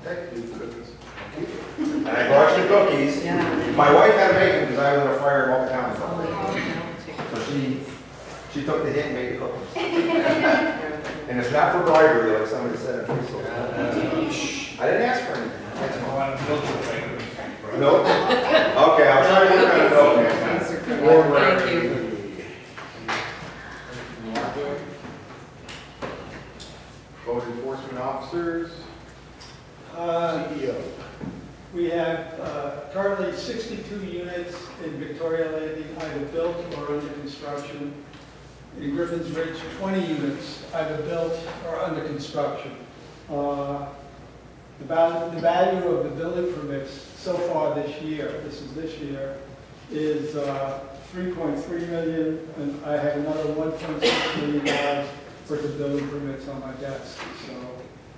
Okay? Do the cookies. Thank you. And I brought you cookies. Yeah. My wife had to make them because I was in a fire in multi-county. Oh, So she took the hit and made the cookies. And it's not for bribery, like somebody said in Facebook. I didn't ask for anything. That's a lot of milk to make. No? Okay, I'll try to get rid of the milk. Thank you. Code enforcement officers, CEO. We have currently 62 units in Victoria Landing either built or under construction. In Griffin's Ridge, 20 units either built or under construction. The value of the building permits so far this year, this year, is 3.3 million, and I have another $1.6 million worth of building permits on my desk.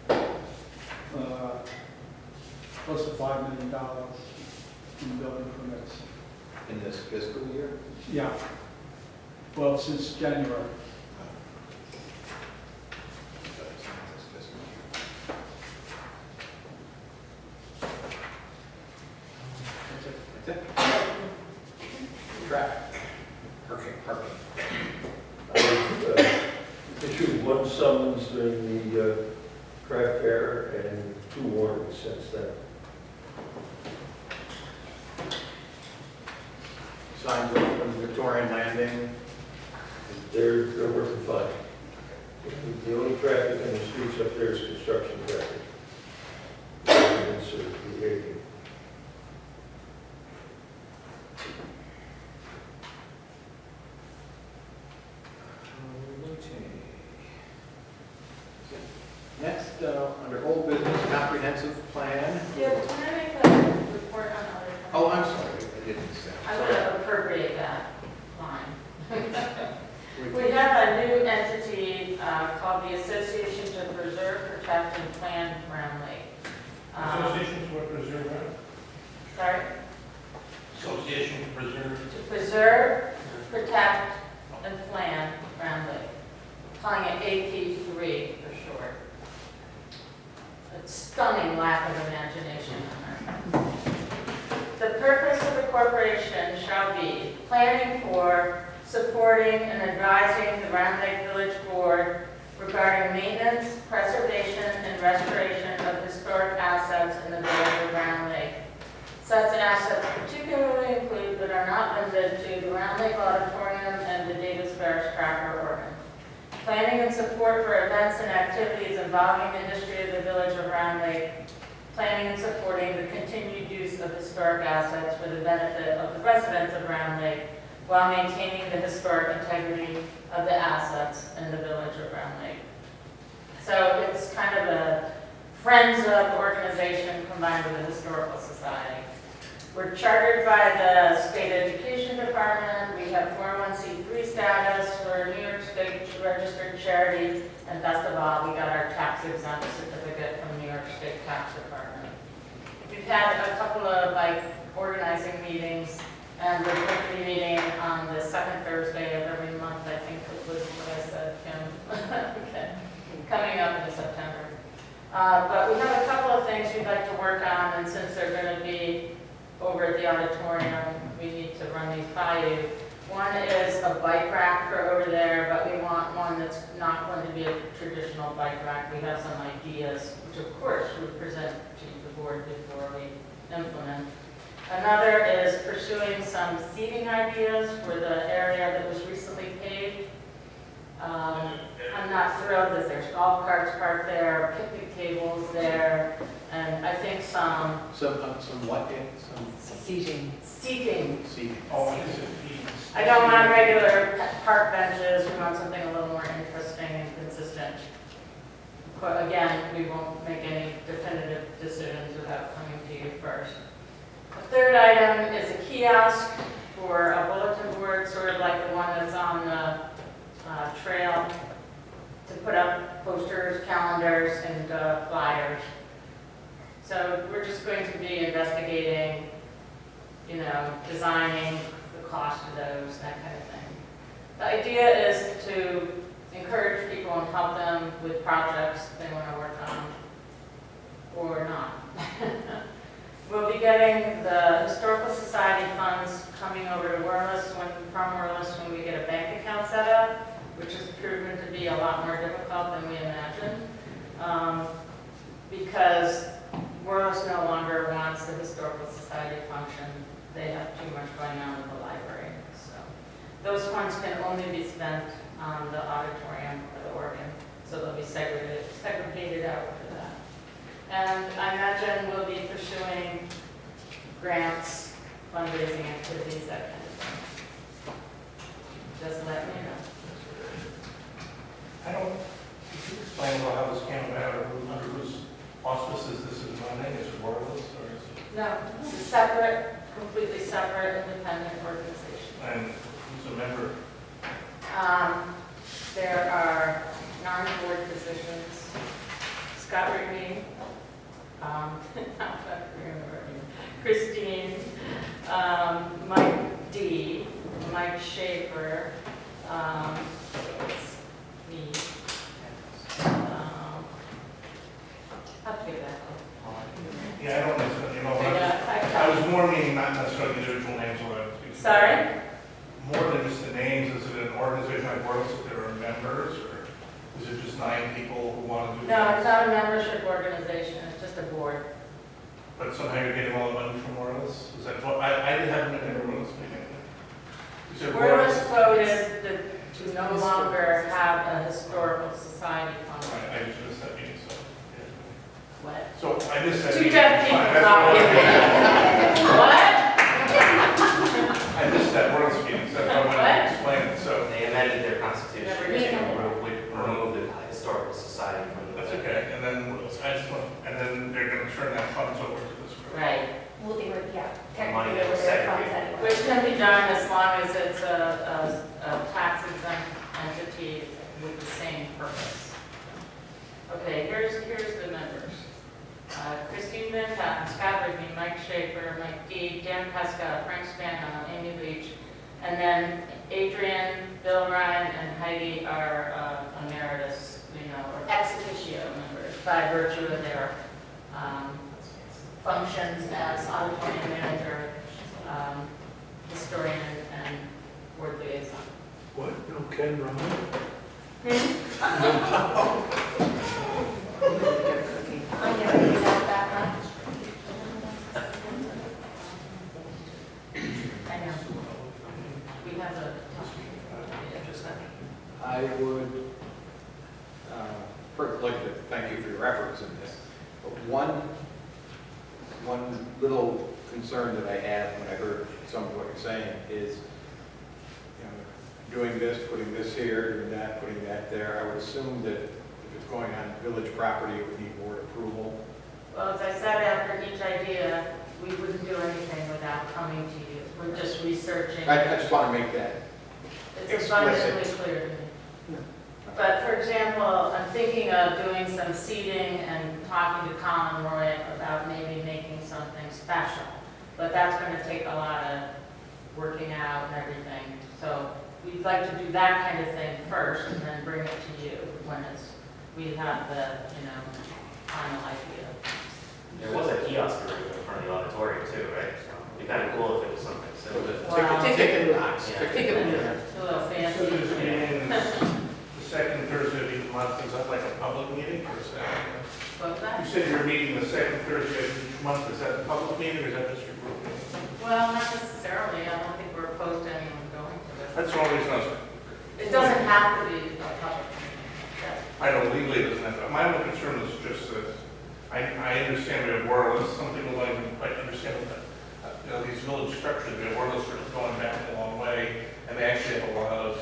So close to $5 million in building permits. In this fiscal year? Yeah. Well, since January. That's it. Traffic. Parking. I've issued one summons during the craft fair and 2 warnings since then. Signs up on Victorian Landing. They're working fine. The only traffic on the streets up there is construction traffic. Residents are behaving. Next, under old business, comprehensive plan. Yeah, but can I make a report on other things? Oh, I'm sorry, I didn't say. I'm going to appropriate that line. We have a new entity called the Association to Preserve, Protect, and Plan Round Lake. Association to preserve, right? Sorry? Association to preserve. To preserve, protect, and plan Round Lake. Calling it AP3 for short. A stunning lack of imagination on our part. The purpose of the corporation shall be planning for, supporting, and advising the Round Lake Village Board regarding maintenance, preservation, and restoration of historic assets in the village of Round Lake. Such assets particularly include, but are not limited to, the Round Lake Auditorium and the Davis Parish Tracker organ. Planning and support for events and activities involving the history of the village of Round Lake. Planning and supporting the continued use of historic assets for the benefit of the residents of Round Lake while maintaining the historic integrity of the assets in the village of Round Lake. So it's kind of a friends of organization combined with a historical society. We're chartered by the State Education Department. We have 401c3 status. We're a New York State registered charity. And best of all, we got our tax exempt certificate from New York State Tax Department. We've had a couple of organizing meetings, and we're going to be meeting on the second Thursday of every month. I think it was what I said, Kim. Okay. Coming up in September. But we have a couple of things we'd like to work on, and since they're going to be over at the auditorium, we need to run these by you. One is a bike rack for over there, but we want one that's not going to be a traditional bike rack. We have some ideas, which of course we present to the board before we implement. Another is pursuing some seating ideas for the area that was recently paved. I'm not thrilled that there's golf carts parked there, picnic tables there, and I think some what? Seating. seating. Seating. Oh, is it? I don't want regular park benches. We want something a little more interesting and consistent. But again, we won't make any definitive decisions without coming to you first. The third item is a kiosk for a bulletin board, sort of like the one that's on the trail, to put up posters, calendars, and flyers. So we're just going to be investigating, designing, the cost of those, that kind of thing. The idea is to encourage people and help them with projects they want to work on, or not. We'll be getting the Historical Society funds coming over to from Wurlis when we get a bank account set up, which has proven to be a lot more difficult than we imagined, because Wurlis no longer wants the Historical Society function. They have too much going on with the library. So those funds can only be spent on the auditorium or the organ, so they'll be segregated out for that. And I imagine we'll be pursuing grants, fundraising activities, that kind of thing. Just let me know. Could you explain about how this came about, or under whose auspices this is running? Is it Wurlis, or is it? No, it's a separate, completely separate, independent organization. And who's a member? There are 9 board positions. Scott Rigney, Christine, Mike D, Mike Schaefer, it's me. I'll have to get that. Yeah, I don't necessarily, I was more meaning not necessarily individual names. Sorry? More than just the names, is it an organization like Wurlis that there are members, or is it just 9 people who want to do No, things? it's not a membership organization, it's just a board. But somehow you're getting all the money from Morris? Is that what, I haven't been to Morris meeting. You said Morris Morris? voted to no longer have a historical society fund. I just missed that meeting, so. What? So I missed that Two meeting. deaf people Fine, that's talking. what What? I missed that Morris meeting, so that's why I wanted to explain it, so. They amended their constitution Never to did. remove the historical society from the. That's okay, and then I just want, and then they're gonna turn that funds over to this group. Right. Well, they were, yeah, Money technically they that were was their funds segregated. anyway. Which can be done as long as it's a tax exempt entity with the same purpose. Okay, here's the members. Christine Van Patten, Scott Rigby, Mike Schaefer, Mike Deeb, Dan Pesca, Frank Spano, Amy Leach, and then Adrian, Bill Ryan, and Heidi are emeritus, or ex officio members by virtue of their functions as auditorium manager, historian, and board liaison. What? No Ken Ryan? I never knew that much. I know. We have a, I would, first like to thank you for your efforts in this. But one little concern that I had when I heard some of what you're saying is, doing this, putting this here, doing that, putting that there. I would assume that if it's going on village property, it would need board approval. well, as I said, after each idea, we wouldn't do anything without coming to you. We're just researching. I just want to make that It's abundantly explicit. clear to me. But for example, I'm thinking of doing some seeding and talking to Colin Roy about maybe making something special. But that's going to take a lot of working out and everything. So we'd like to do that kind of thing first and then bring it to you when we have the, final idea. There was a kiosk in front of the auditorium too, right? So it'd be kind of cool if it was something similar. Wow. Ticket box. Yeah. It's a little So fancy. this meeting, the second Thursday of each month, is that like a public meeting or is that? What's You that? said you're meeting the second Thursday of each month, is that a public meeting or is that just your group meeting? Well, not necessarily. I don't think we're opposed to anyone going to this. That's the only reason I was, It doesn't have to be a public meeting. I know legally it doesn't have to, my only concern is just that, I understand we have wireless, some people don't even quite understand that. These village structures, we have wireless are going back a long way, and they actually have a lot of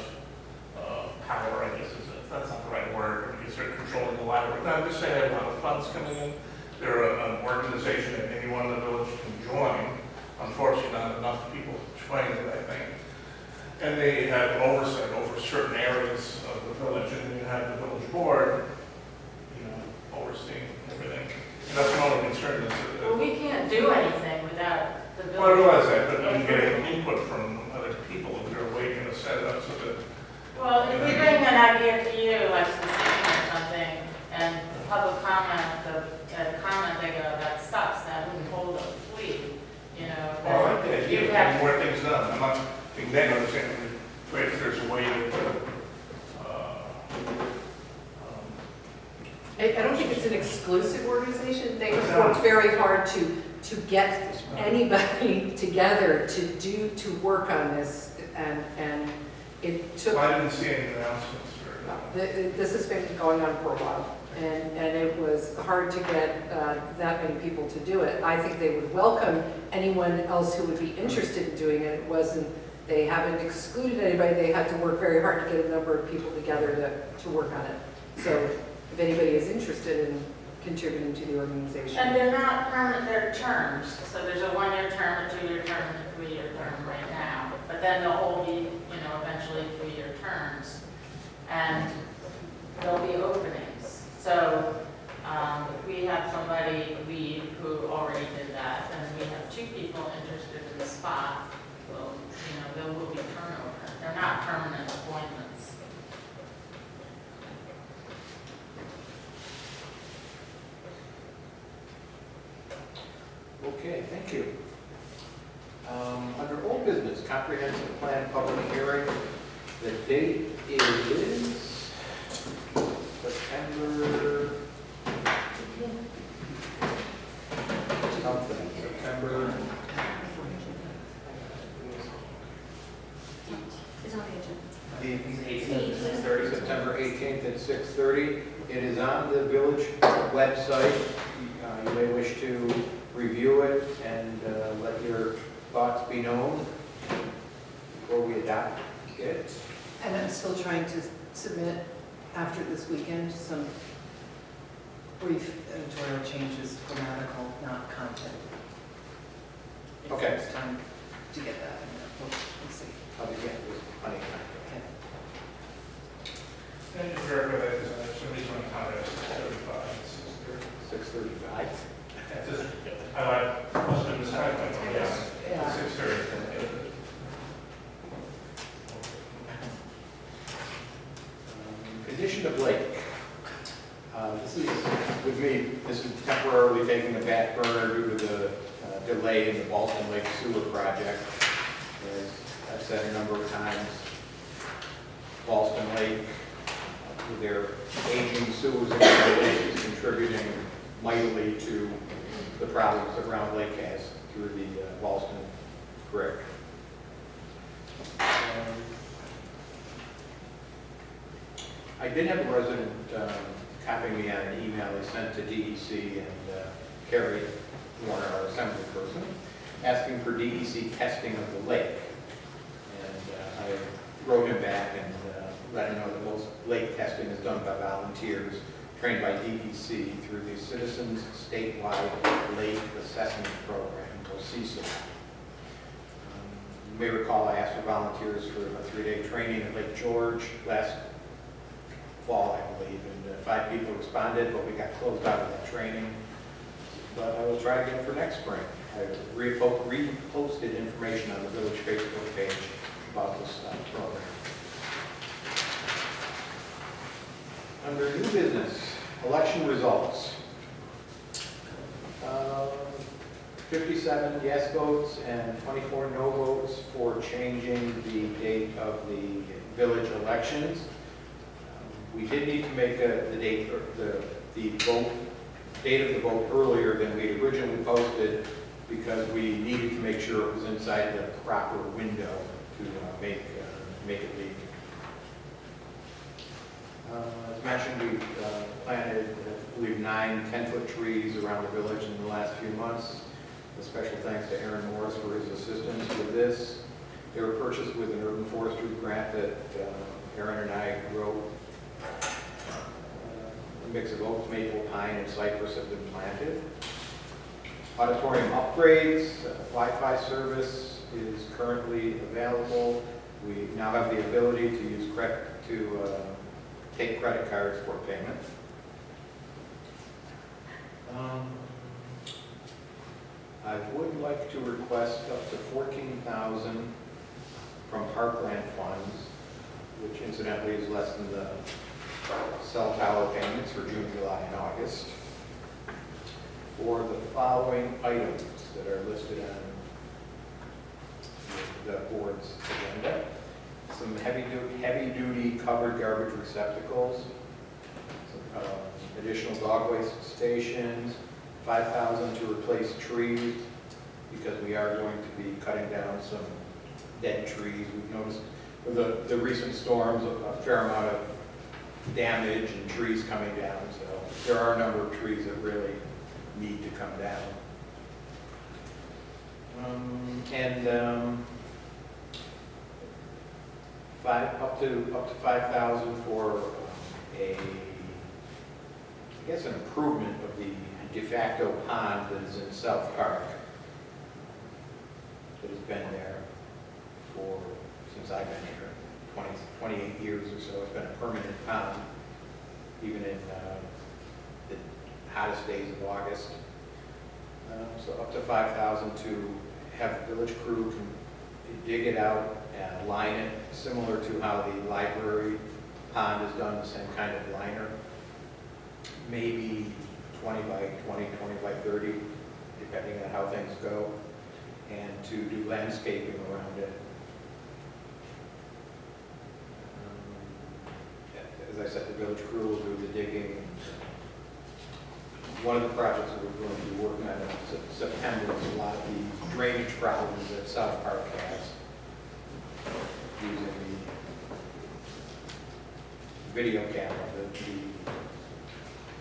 power, I guess, that's not the right word, because they're controlling a lot of, no, I'm just saying they have a lot of funds coming in. They're an organization that anyone in the village can join. Unfortunately, not enough people join it, I think. And they have oversight over certain areas of the village, and then you have the village board, overseeing everything. And that's my only concern is that. Well, we can't do anything without the village. Well, I realize that, but I'm getting input from other people, if they're waiting to set it up so that. Well, if we bring an idea to you, like some thinking or something, and the public comment, they go, that sucks, that wouldn't hold a flea, Well, I like the idea you of have- getting more things done. I'm not being negative, I'm saying, great if there's a way to, I don't think it's an exclusive organization. They worked very hard to get anybody together to work on this, and it took. well, I didn't see any announcements or. This has been going on for a while, and it was hard to get that many people to do it. I think they would welcome anyone else who would be interested in doing it. It wasn't, they haven't excluded anybody, they had to work very hard to get a number of people together to work on it. So if anybody is interested in contributing to the organization. And they're not permanent, they're terms. So there's a 1-year term, a 2-year term, and a 3-year term right now. But then they'll all be, eventually 3-year terms. And there'll be openings. So if we have somebody leave who already did that, and we have 2 people interested in the spot, well, there will be turnover. They're not permanent appointments. Okay, thank you. Under old business, comprehensive plan public hearing, the date is September something. 6:30. It is on the village website. You may wish to review it and let your thoughts be known before we adopt it. And I'm still trying to submit after this weekend some brief editorial changes, grammatical, not content. Okay. It's time to get that in there. We'll see. I'll begin with plenty of time. Okay. And just verify that somebody's on time at 6:35. 6:35. I must have been mistyped. Yeah. 6:30. Condition of lake. This is, with me, this is temporarily taking a back burner due to the delay in the Boston Lake Sewer Project. As I've said a number of times, Boston Lake, with their aging sewers and lake, is contributing mightily to the problems that Round Lake has through the Boston Creek. I did have a resident copy me on an email he sent to DEC and Carrie Warner, our assembly person, asking for DEC testing of the lake. And I wrote him back and let him know that most lake testing is done by volunteers trained by DEC through the Citizens Statewide Lake Assessment Program, or CISA. You may recall I asked for volunteers for a 3-day training at Lake George last fall, I believe, and 5 people responded, but we got closed out of that training. But I will try again for next spring. I reposted information on the village Facebook page about this program. Under new business, election results. 57 yes votes and 24 no votes for changing the date of the village elections. We did need to make the date of the vote earlier than we originally posted because we needed to make sure it was inside the proper window to make it legal. As mentioned, we've planted, I believe, 9 10-foot trees around the village in the last few months. A special thanks to Aaron Morris for his assistance with this. They were purchased with an urban forestry grant that Aaron and I wrote. A mix of oak, maple, pine, and cypress have been planted. Auditorium upgrades, Wi-Fi service is currently available. We now have the ability to use take credit cards for payment. I would like to request up to $14,000 from Parkland funds, which incidentally is less than the cell tower payments for June, July, and August, for the following items that are listed on the board's agenda. Some heavy-duty covered garbage receptacles, some additional dog waste stations, $5,000 to replace trees, because we are going to be cutting down some dead trees. We've noticed with the recent storms a fair amount of damage and trees coming down, so there are a number of trees that really need to come down. Up to $5,000 for an improvement of the de facto pond that is in South Park that has been there since I've been here, 28 years or so. It's been a permanent pond, even in the hottest days of August. So up to $5,000 to have the village crew can dig it out and line it, similar to how the library pond is done, the same kind of liner. Maybe 20 by 20, 20 by 30, depending on how things go, and to do landscaping around it. As I said, the village crew will do the digging. One of the projects that we're going to be working on in September is a lot of the drainage problems that South Park has, using the video camera, the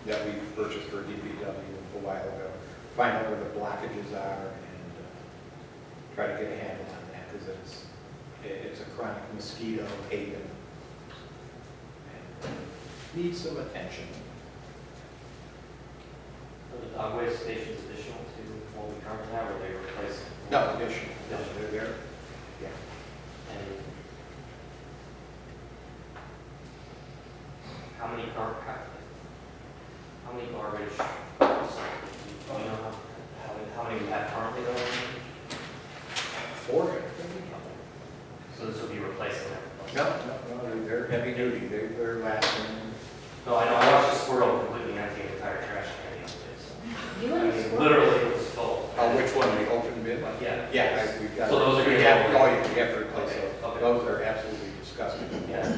that we purchased for DPW a while ago. Find out where the blockages are and try to get a handle on that, because it's a chronic mosquito haven. And needs some attention. Are the dog waste stations additional to what we currently have, or they replace? No, additional. No, they're there. Yeah. And how many garbage, do you know how many we have currently though? 4. So this will be replacing that? No, they're heavy duty. They're lasting. No, I know, I watched a squirrel completely empty an entire trash can the other day, so. You I and mean, the literally it was full. Which one, the open bin? Yeah. Yeah, we've got. So those are we gonna have, go- oh, yeah, we have to replace Okay, those. okay. Those are absolutely disgusting. Yeah.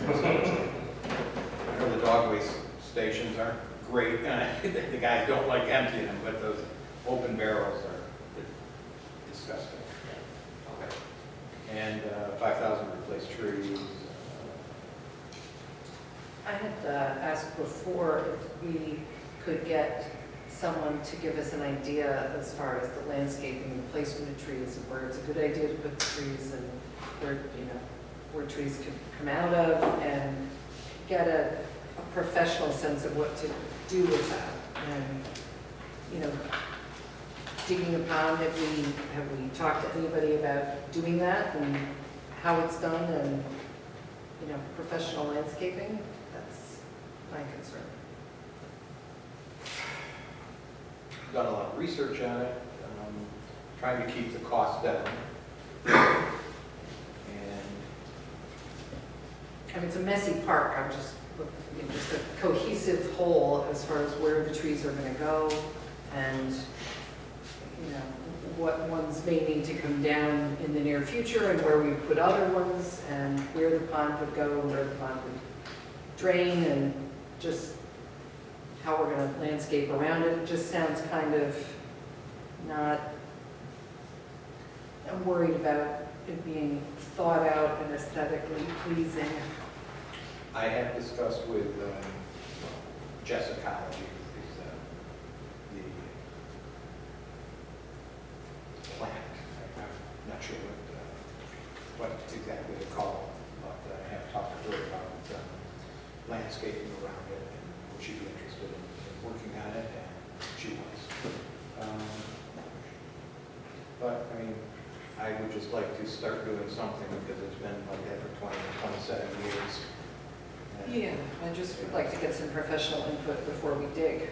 I know the dog waste stations aren't great, the guys don't like emptying them, but those open barrels are disgusting. Okay. And 5,000 replace trees. I had asked before if we could get someone to give us an idea as far as the landscaping, the placement of trees, and where it's a good idea to put the trees and where trees could come out of, and get a professional sense of what to do with that. And, digging a pond, have we talked to anybody about doing that and how it's done, and, professional landscaping? That's my concern. Done a lot of research on it, trying to keep the cost down. And It's a messy park. I'm just a cohesive whole as far as where the trees are going to go, and what ones may need to come down in the near future, and where we put other ones, and where the pond would go, and where the pond would drain, and just how we're going to landscape around it. It just sounds kind of not. I'm worried about it being thought out and aesthetically pleasing. I have discussed with Jess Ecology, who's the plant. I'm not sure what exactly they call it, but I have talked to her about landscaping around it, and would she be interested in working on it, and she was. But, I would just like to start doing something, because it's been like that for 20, 27 years. And Yeah, I just would like to get some professional input before we dig,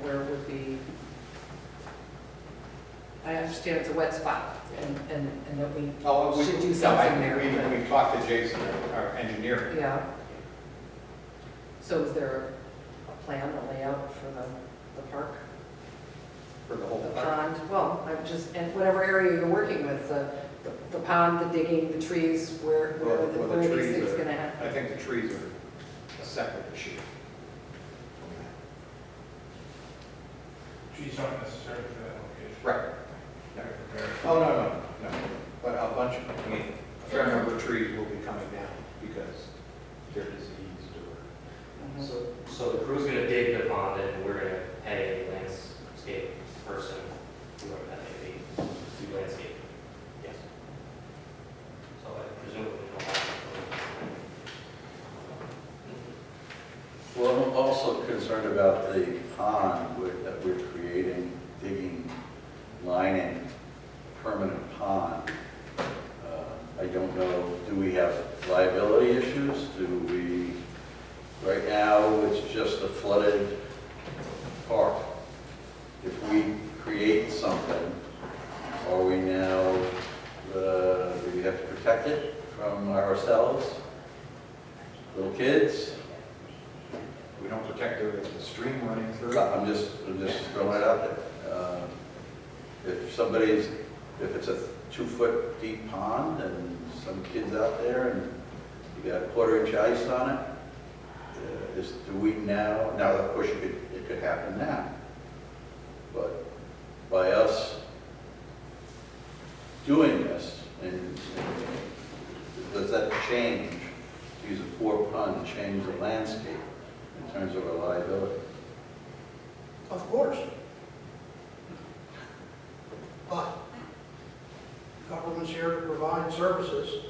where would be, I understand it's a wet spot, and that we should do something there. We talked to Jason, our engineer. Yeah. So is there a plan, a layout for the park? For the whole The park? pond? Well, and whatever area you're working with, the pond, the digging, the trees, where Well, are the these trees things are- going to happen? I think the trees are a separate issue. Trees aren't necessary for that location. Right. Oh, no. But a bunch of, a fair number of trees will be coming down because they're diseased or. So the crew's gonna dig the pond, and we're gonna pay a landscape person, whoever that may be, to do landscape. Yes. So I presumably we'll have. Well, I'm also concerned about the pond that we're creating, digging, lining, permanent pond. I don't know, do we have liability issues? Right now, it's just a flooded park. If we create something, are we now, do we have to protect it from ourselves? Little kids? We don't protect the stream running through. I'm just throwing it out there. If it's a 2-foot deep pond and some kid's out there and you got a 1/4 inch ice on it, do we now, of course it could happen now, but by us doing this, and does that change, use a poor pun, change the landscape concerns over liability. Of course. But government's here to provide services.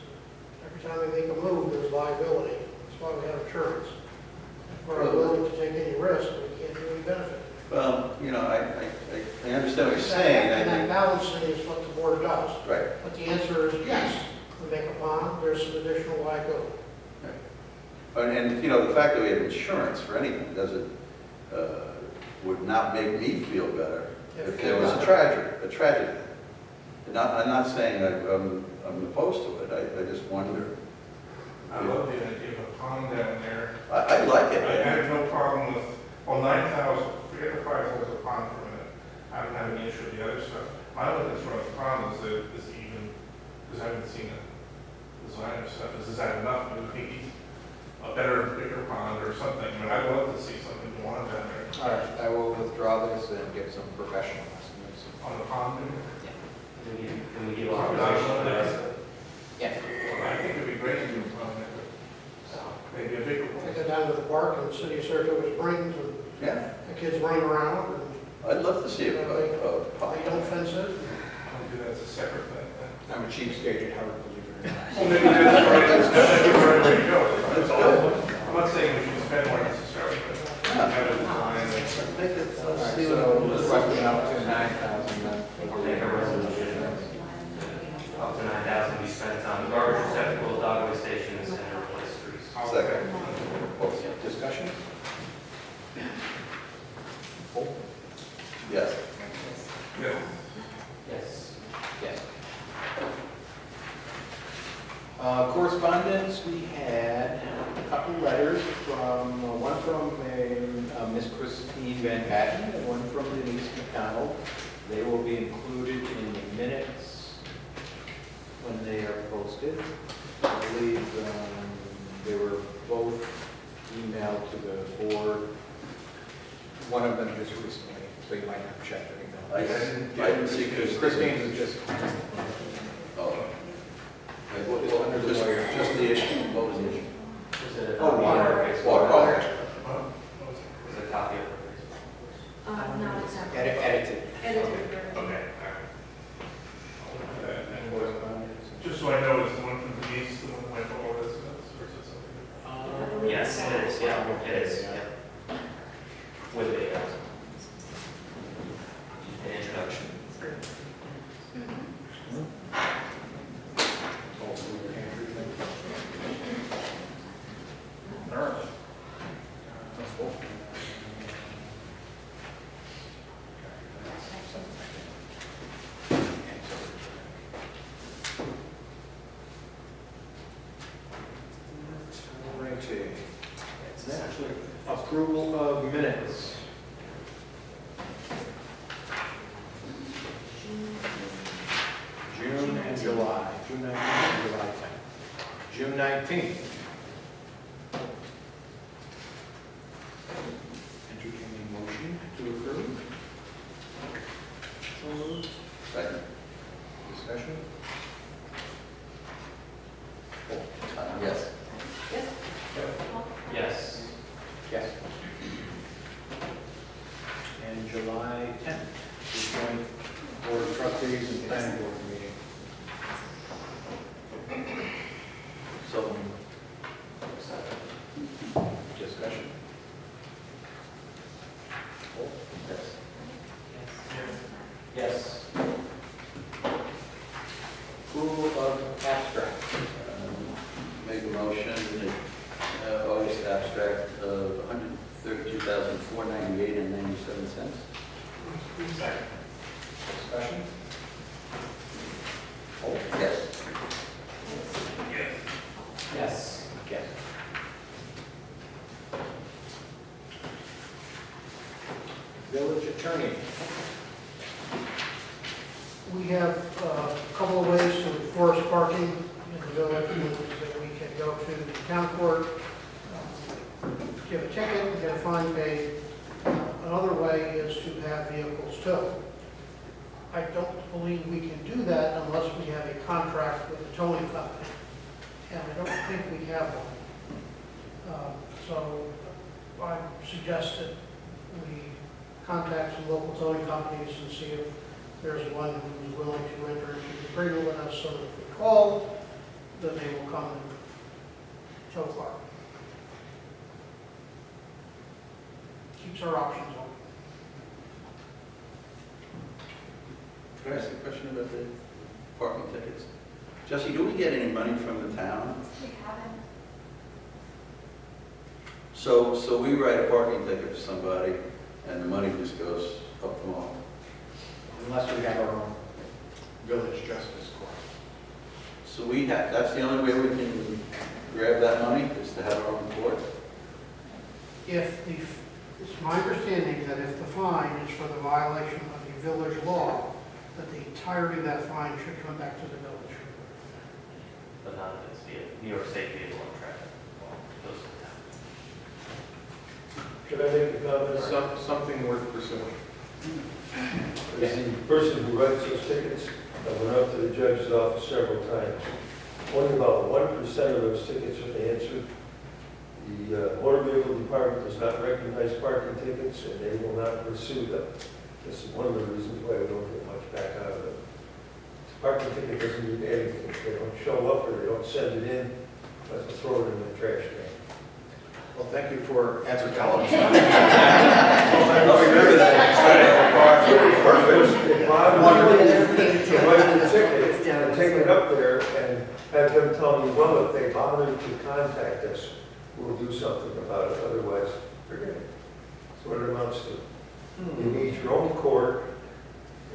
Every time they make a move, there's liability. That's why we have insurance. If we're unwilling to take any risk, we can't do any benefit. Well, you know, I understand what you're saying. And that balancing is what the board does. Right. But the answer is yes. We make a bond, there's some additional liability. And, you know, the fact that we have insurance for anything doesn't, would not make me feel better if there was a tragedy. And I'm not saying I'm opposed to it, I just wonder. I love the idea of a pond down there. I like it. I have no problem with, well, 9,000, forget the 5,000 a pond for a minute. I don't have any issue with the other stuff. My only concern with the pond is that it's even, because I haven't seen a design or stuff, is that enough? Do we need a better, bigger pond or something? I mean, I'd love to see something go on down there. All right, I will withdraw this and get some professional estimates. On the pond, maybe? Can we give authorization for that? Yeah. Well, I think it'd be great to do a pond there. Maybe a bigger one. Take it down to the park in the city of Saratoga Springs and Yeah, the kids running around and I'd love to see a they pond. don't fence it. I'll do that as a separate thing. I'm a cheapskate at Howard, believe it or not. Well, maybe that's right, that's the right way to go. That's all. I'm not saying we should spend more necessarily, but have a design. All right, so let's reckon out to 9,000 then. Make a resolution. Up to 9,000 be spent on garbage receptacles, dogway stations, and replace streets. Second. Discussion? Yes. Yeah. Yes. Yes. Correspondence, we had a couple letters from, one from Miss Christine Van Patten and one from Denise McDonald. They will be included in the minutes when they are posted. I believe they were both emailed to the board. One of them just recently, so you might have to check their email. I didn't see Christine's is just, Oh. Just the issue, what was the issue? Is it a Oh, copy water. of our Facebook? Water. Is it a copy of our Facebook? No, it's not. edited. Edited version. Okay. Correspondence. Just so I know, is the one from Denise, the one with all this, or is it something? Yes, it is, yeah, it is, yeah. With a, an introduction. Approval of minutes. June and July, June 19th and July 10th. June 19th. Entertaining motion to approve. So moved. Second. Discussion? Yes. Yes? Yes. Yes. And July 10th, the joint board of trustees and planning board meeting. So, Discussion? yes. Yes. Approval of abstract. Make a motion, the August abstract of $132,498.97. Discussion? Yes. Yes. Yes. Village attorney. We have a couple of ways to enforce parking in the village, that we can go to the town court, give a ticket, and get a fine paid. Another way is to have vehicles towed. I don't believe we can do that unless we have a contract with the towing company, and I don't think we have one. So I suggest that we contact some local towing companies and see if there's one who's willing to enter into the agreement with us, so that if we call, then they will come and tow car. Keeps our options open. Can I ask a question about the parking tickets? Jesse, do we get any money from the town? We haven't. So we write a parking ticket for somebody, and the money just goes up the wall. Unless we have our own village justice court. So we have, that's the only way we can grab that money, is to have our own court? If the, it's my understanding that if the fine is for the violation of the village law, that the entirety of that fine should come back to the village. But not if it's via New York State vehicle and traffic law. Goes to the town. Should I make a comment? Something worth pursuing. As the person who writes those tickets, I went up to the judge's office several times. Only about 1% of those tickets are answered. The motor vehicle department does not recognize parking tickets, and they will not pursue them. This is one of the reasons why we don't get much back out of them. Parking ticket doesn't mean anything. If they don't show up or they don't send it in, let's throw it in the trash can. Well, thank you for answering all of us. I remember that. Perfect. If I wanted to write the ticket and take it up there and have them tell me, well, if they bother to contact us, we'll do something about it. Otherwise, forget it. That's what it amounts to. You need your own court.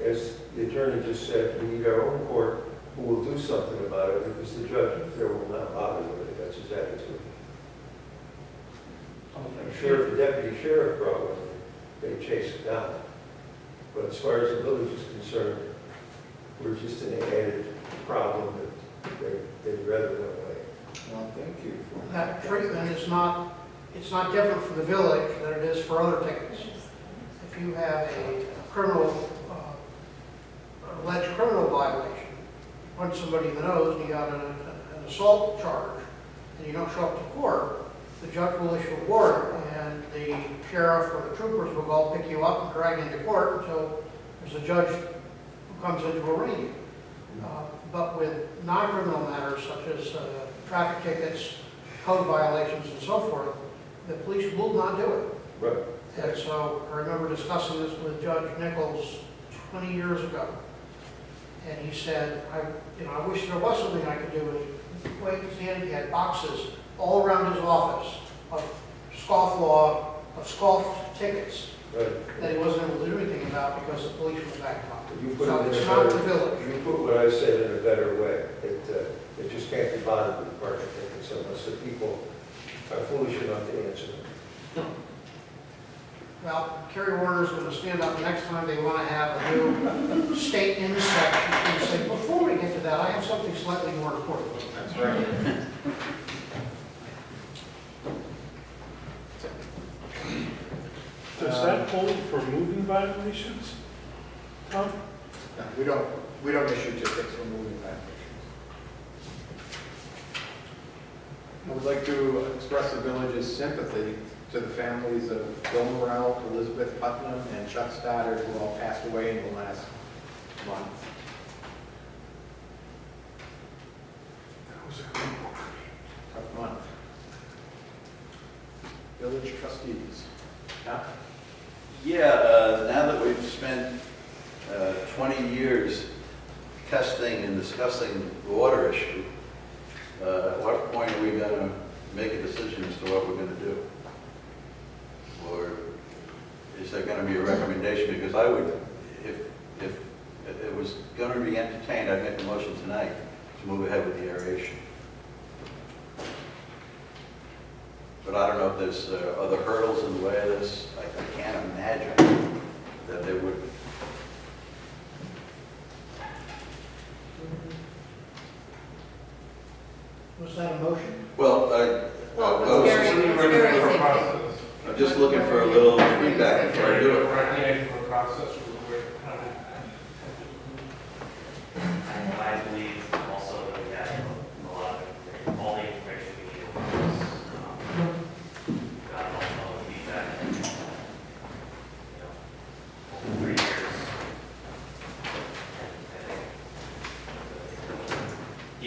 As the attorney just said, we need our own court who will do something about it, because the judge there will not bother with it. That's his attitude. The sheriff, the deputy sheriff brought one, they chase it down. But as far as the village is concerned, we're just an added problem that they'd rather go away. Well, thank you for That treatment is not, it's not different for the village than it is for other tickets. If you have a criminal, alleged criminal violation, punch somebody in the nose, and you got an assault charge, and you don't show up to court, the judge will issue a warrant, and the sheriff or the troopers will all pick you up and drag you into court until there's a judge who comes in to arraign you. But with non-criminal matters such as traffic tickets, code violations, and so forth, the police will not do it. Right. And so I remember discussing this with Judge Nichols 20 years ago. And he said, I wish there was something I could do. And he waved his hand, he had boxes all around his office of scoffed tickets Right. that he wasn't able to do anything about because the police was backing up. You put So it in it's a not the better, village. you put what I said in a better way. It just can't be bothered with parking tickets unless the people are foolish enough to answer them. Well, Kerry Warner's going to stand up next time they want to have a new state intersection and say, before we get to that, I have something slightly more important. That's right. Does that hold for moving violations, Tom? No, we don't issue tickets for moving violations. I would like to express the village's sympathy to the families of Bill Morrell, Elizabeth Putnam, and Chuck Stoddard, who all passed away in the last month. That was a Tough month. Village trustees. Yeah, now that we've spent 20 years testing and discussing the water issue, at what point are we going to make a decision as to what we're going to do? Or is there going to be a recommendation? Because I would, if it was going to be entertained, I'd make a motion tonight to move ahead with the aeration. But I don't know if there's other hurdles in the way of this. I can't imagine that there would be. Was that a motion? Well, I'm just looking for a little feedback before I do it. Recommendation for a process for the way I believe also that we have a lot of, all the information we need from this. Got all the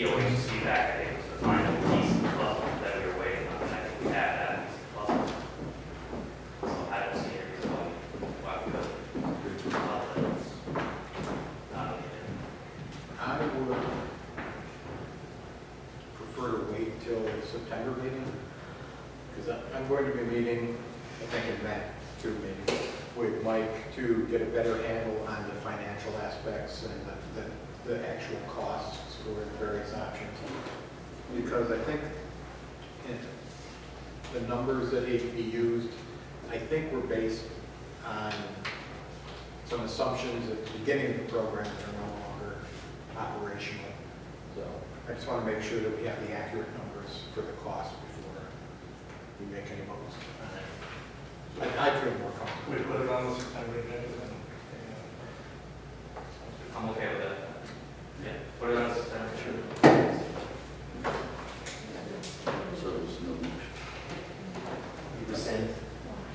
DOH's feedback, I think, was the final piece of the puzzle that we were waiting on, and I think we have that piece of the puzzle. So I don't see any reason why we couldn't. I would prefer to wait till the September meeting, because I'm going to be meeting, I think in May, 2 meetings, with Mike to get a better handle on the financial aspects and the actual costs for the various options. Because I think the numbers that he used, I think were based on some assumptions at the beginning of the program that are no longer operational. So I just want to make sure that we have the accurate numbers for the cost before we make any moves. I feel more comfortable. We put it on the September agenda then. I'm okay with that. Yeah, put it on September. So there's no motion. You rescind.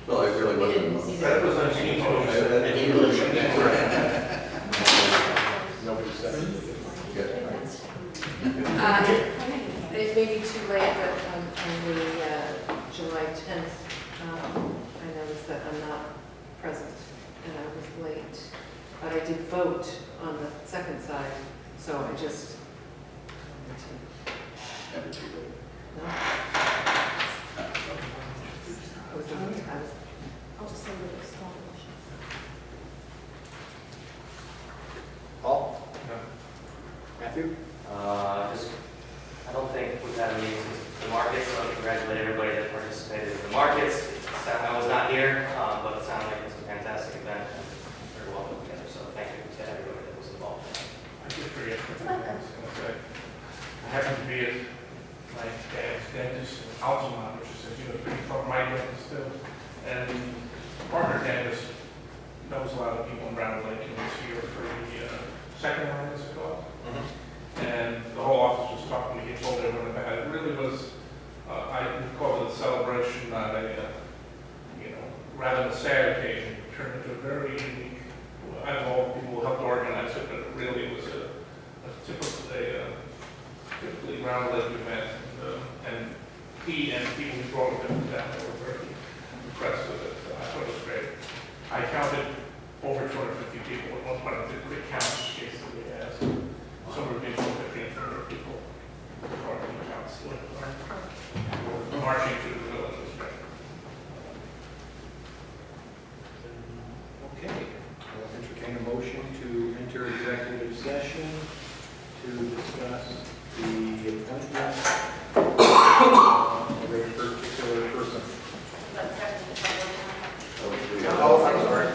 Well, I really wasn't. That was on Steve's motion. Nobody said it. It may be too late, but on the July 10th, I noticed that I'm not present, and I was late. But I did vote on the second side, so I just... Never too late. No? I'll just say that it's small. Paul? Matthew? I don't think we've had a meeting since the markets, so I congratulate everybody that participated in the markets. I was not here, but it sounded like it was a fantastic event and very well put together, so thank you to everybody that was involved. I did forget something I was going to say. I happened to be at my dad's dentist in Altamont, which is, pretty far from my dentist too. And partner dentist knows a lot of people in Round Lake and was here for the second line, as it called. And the whole office was talking to me, he told everyone about it. It really was, I would call it a celebration, not a, rather than a sad occasion. It turned into a very unique, I don't know if people helped organize it, but it really was a typically Round Lake event. And he and people who brought with him down there were very impressed with it. So I thought it was great. I counted over 250 people at one point. I did the count in case that we asked. Somewhere between 250 and 300 people. Marching through the village was great. Okay. I'll entertain a motion to enter executive session to discuss the appointment of a particular person. Oh, I'm sorry.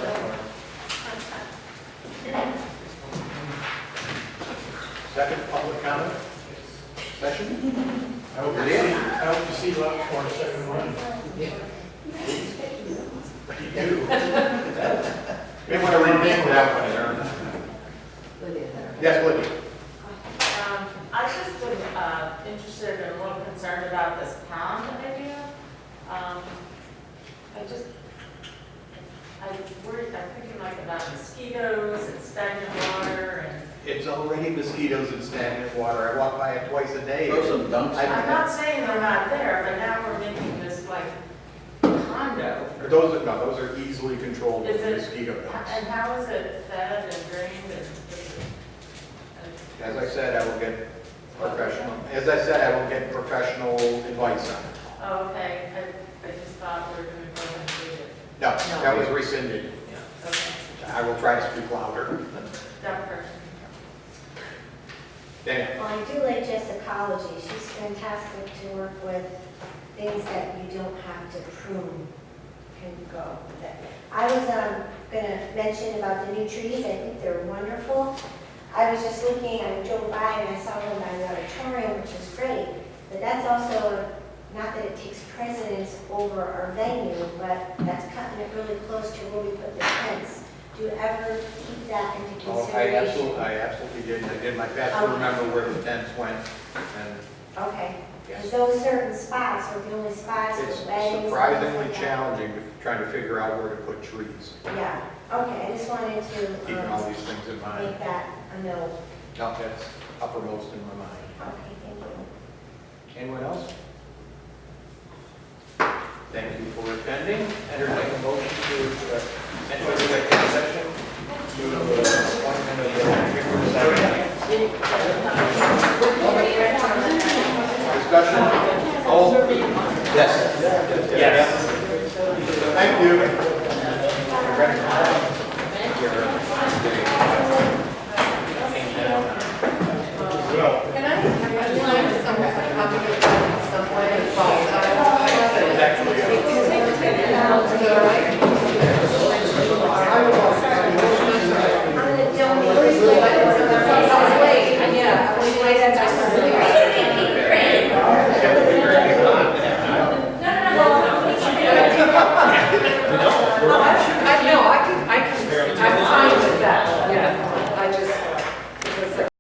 Second public comment session? I hope to see you out for a second run. You do. May want to rename that one, Aaron. Lydia there. Yes, Lydia. I just was interested and a little concerned about this pond idea. I worried, I'm thinking like about mosquitoes and stagnant water and. It's already mosquitoes and stagnant water. I walk by it twice a day. Throw some dunks. I'm not saying they're not there, but now we're making this like condo. Those are easily controlled with Is it- mosquito dunks. And how is it fed and drained and? As I said, I will get professional advice on it. Oh, okay, I just thought we were going to go and do it. No, that was rescinded. Okay, I will try to speak louder. that person. Danielle? Well, I do like Jess ecology. She's fantastic to work with, things that you don't have to prune can go with it. I was going to mention about the new trees. I think they're wonderful. I was just looking, I drove by and I saw one by the auditorium, which is great. But that's also, not that it takes precedence over our venue, but that's cutting it really close to where we put the tents. Do you ever keep that into Oh, consideration? I absolutely did. I did my best to remember where the tents went. And Okay. yes. Because those certain spots are the only spots It's with weddings. and things surprisingly like that. challenging trying to figure out where to put trees, Yeah, okay, I just wanted to keeping all these things in mind. make that a note. No, that's uppermost in my mind. Okay, thank you. Anyone else? Thank you for attending. Entertain a motion to enter executive session. Discussion? All? Yes. Yes. Thank you.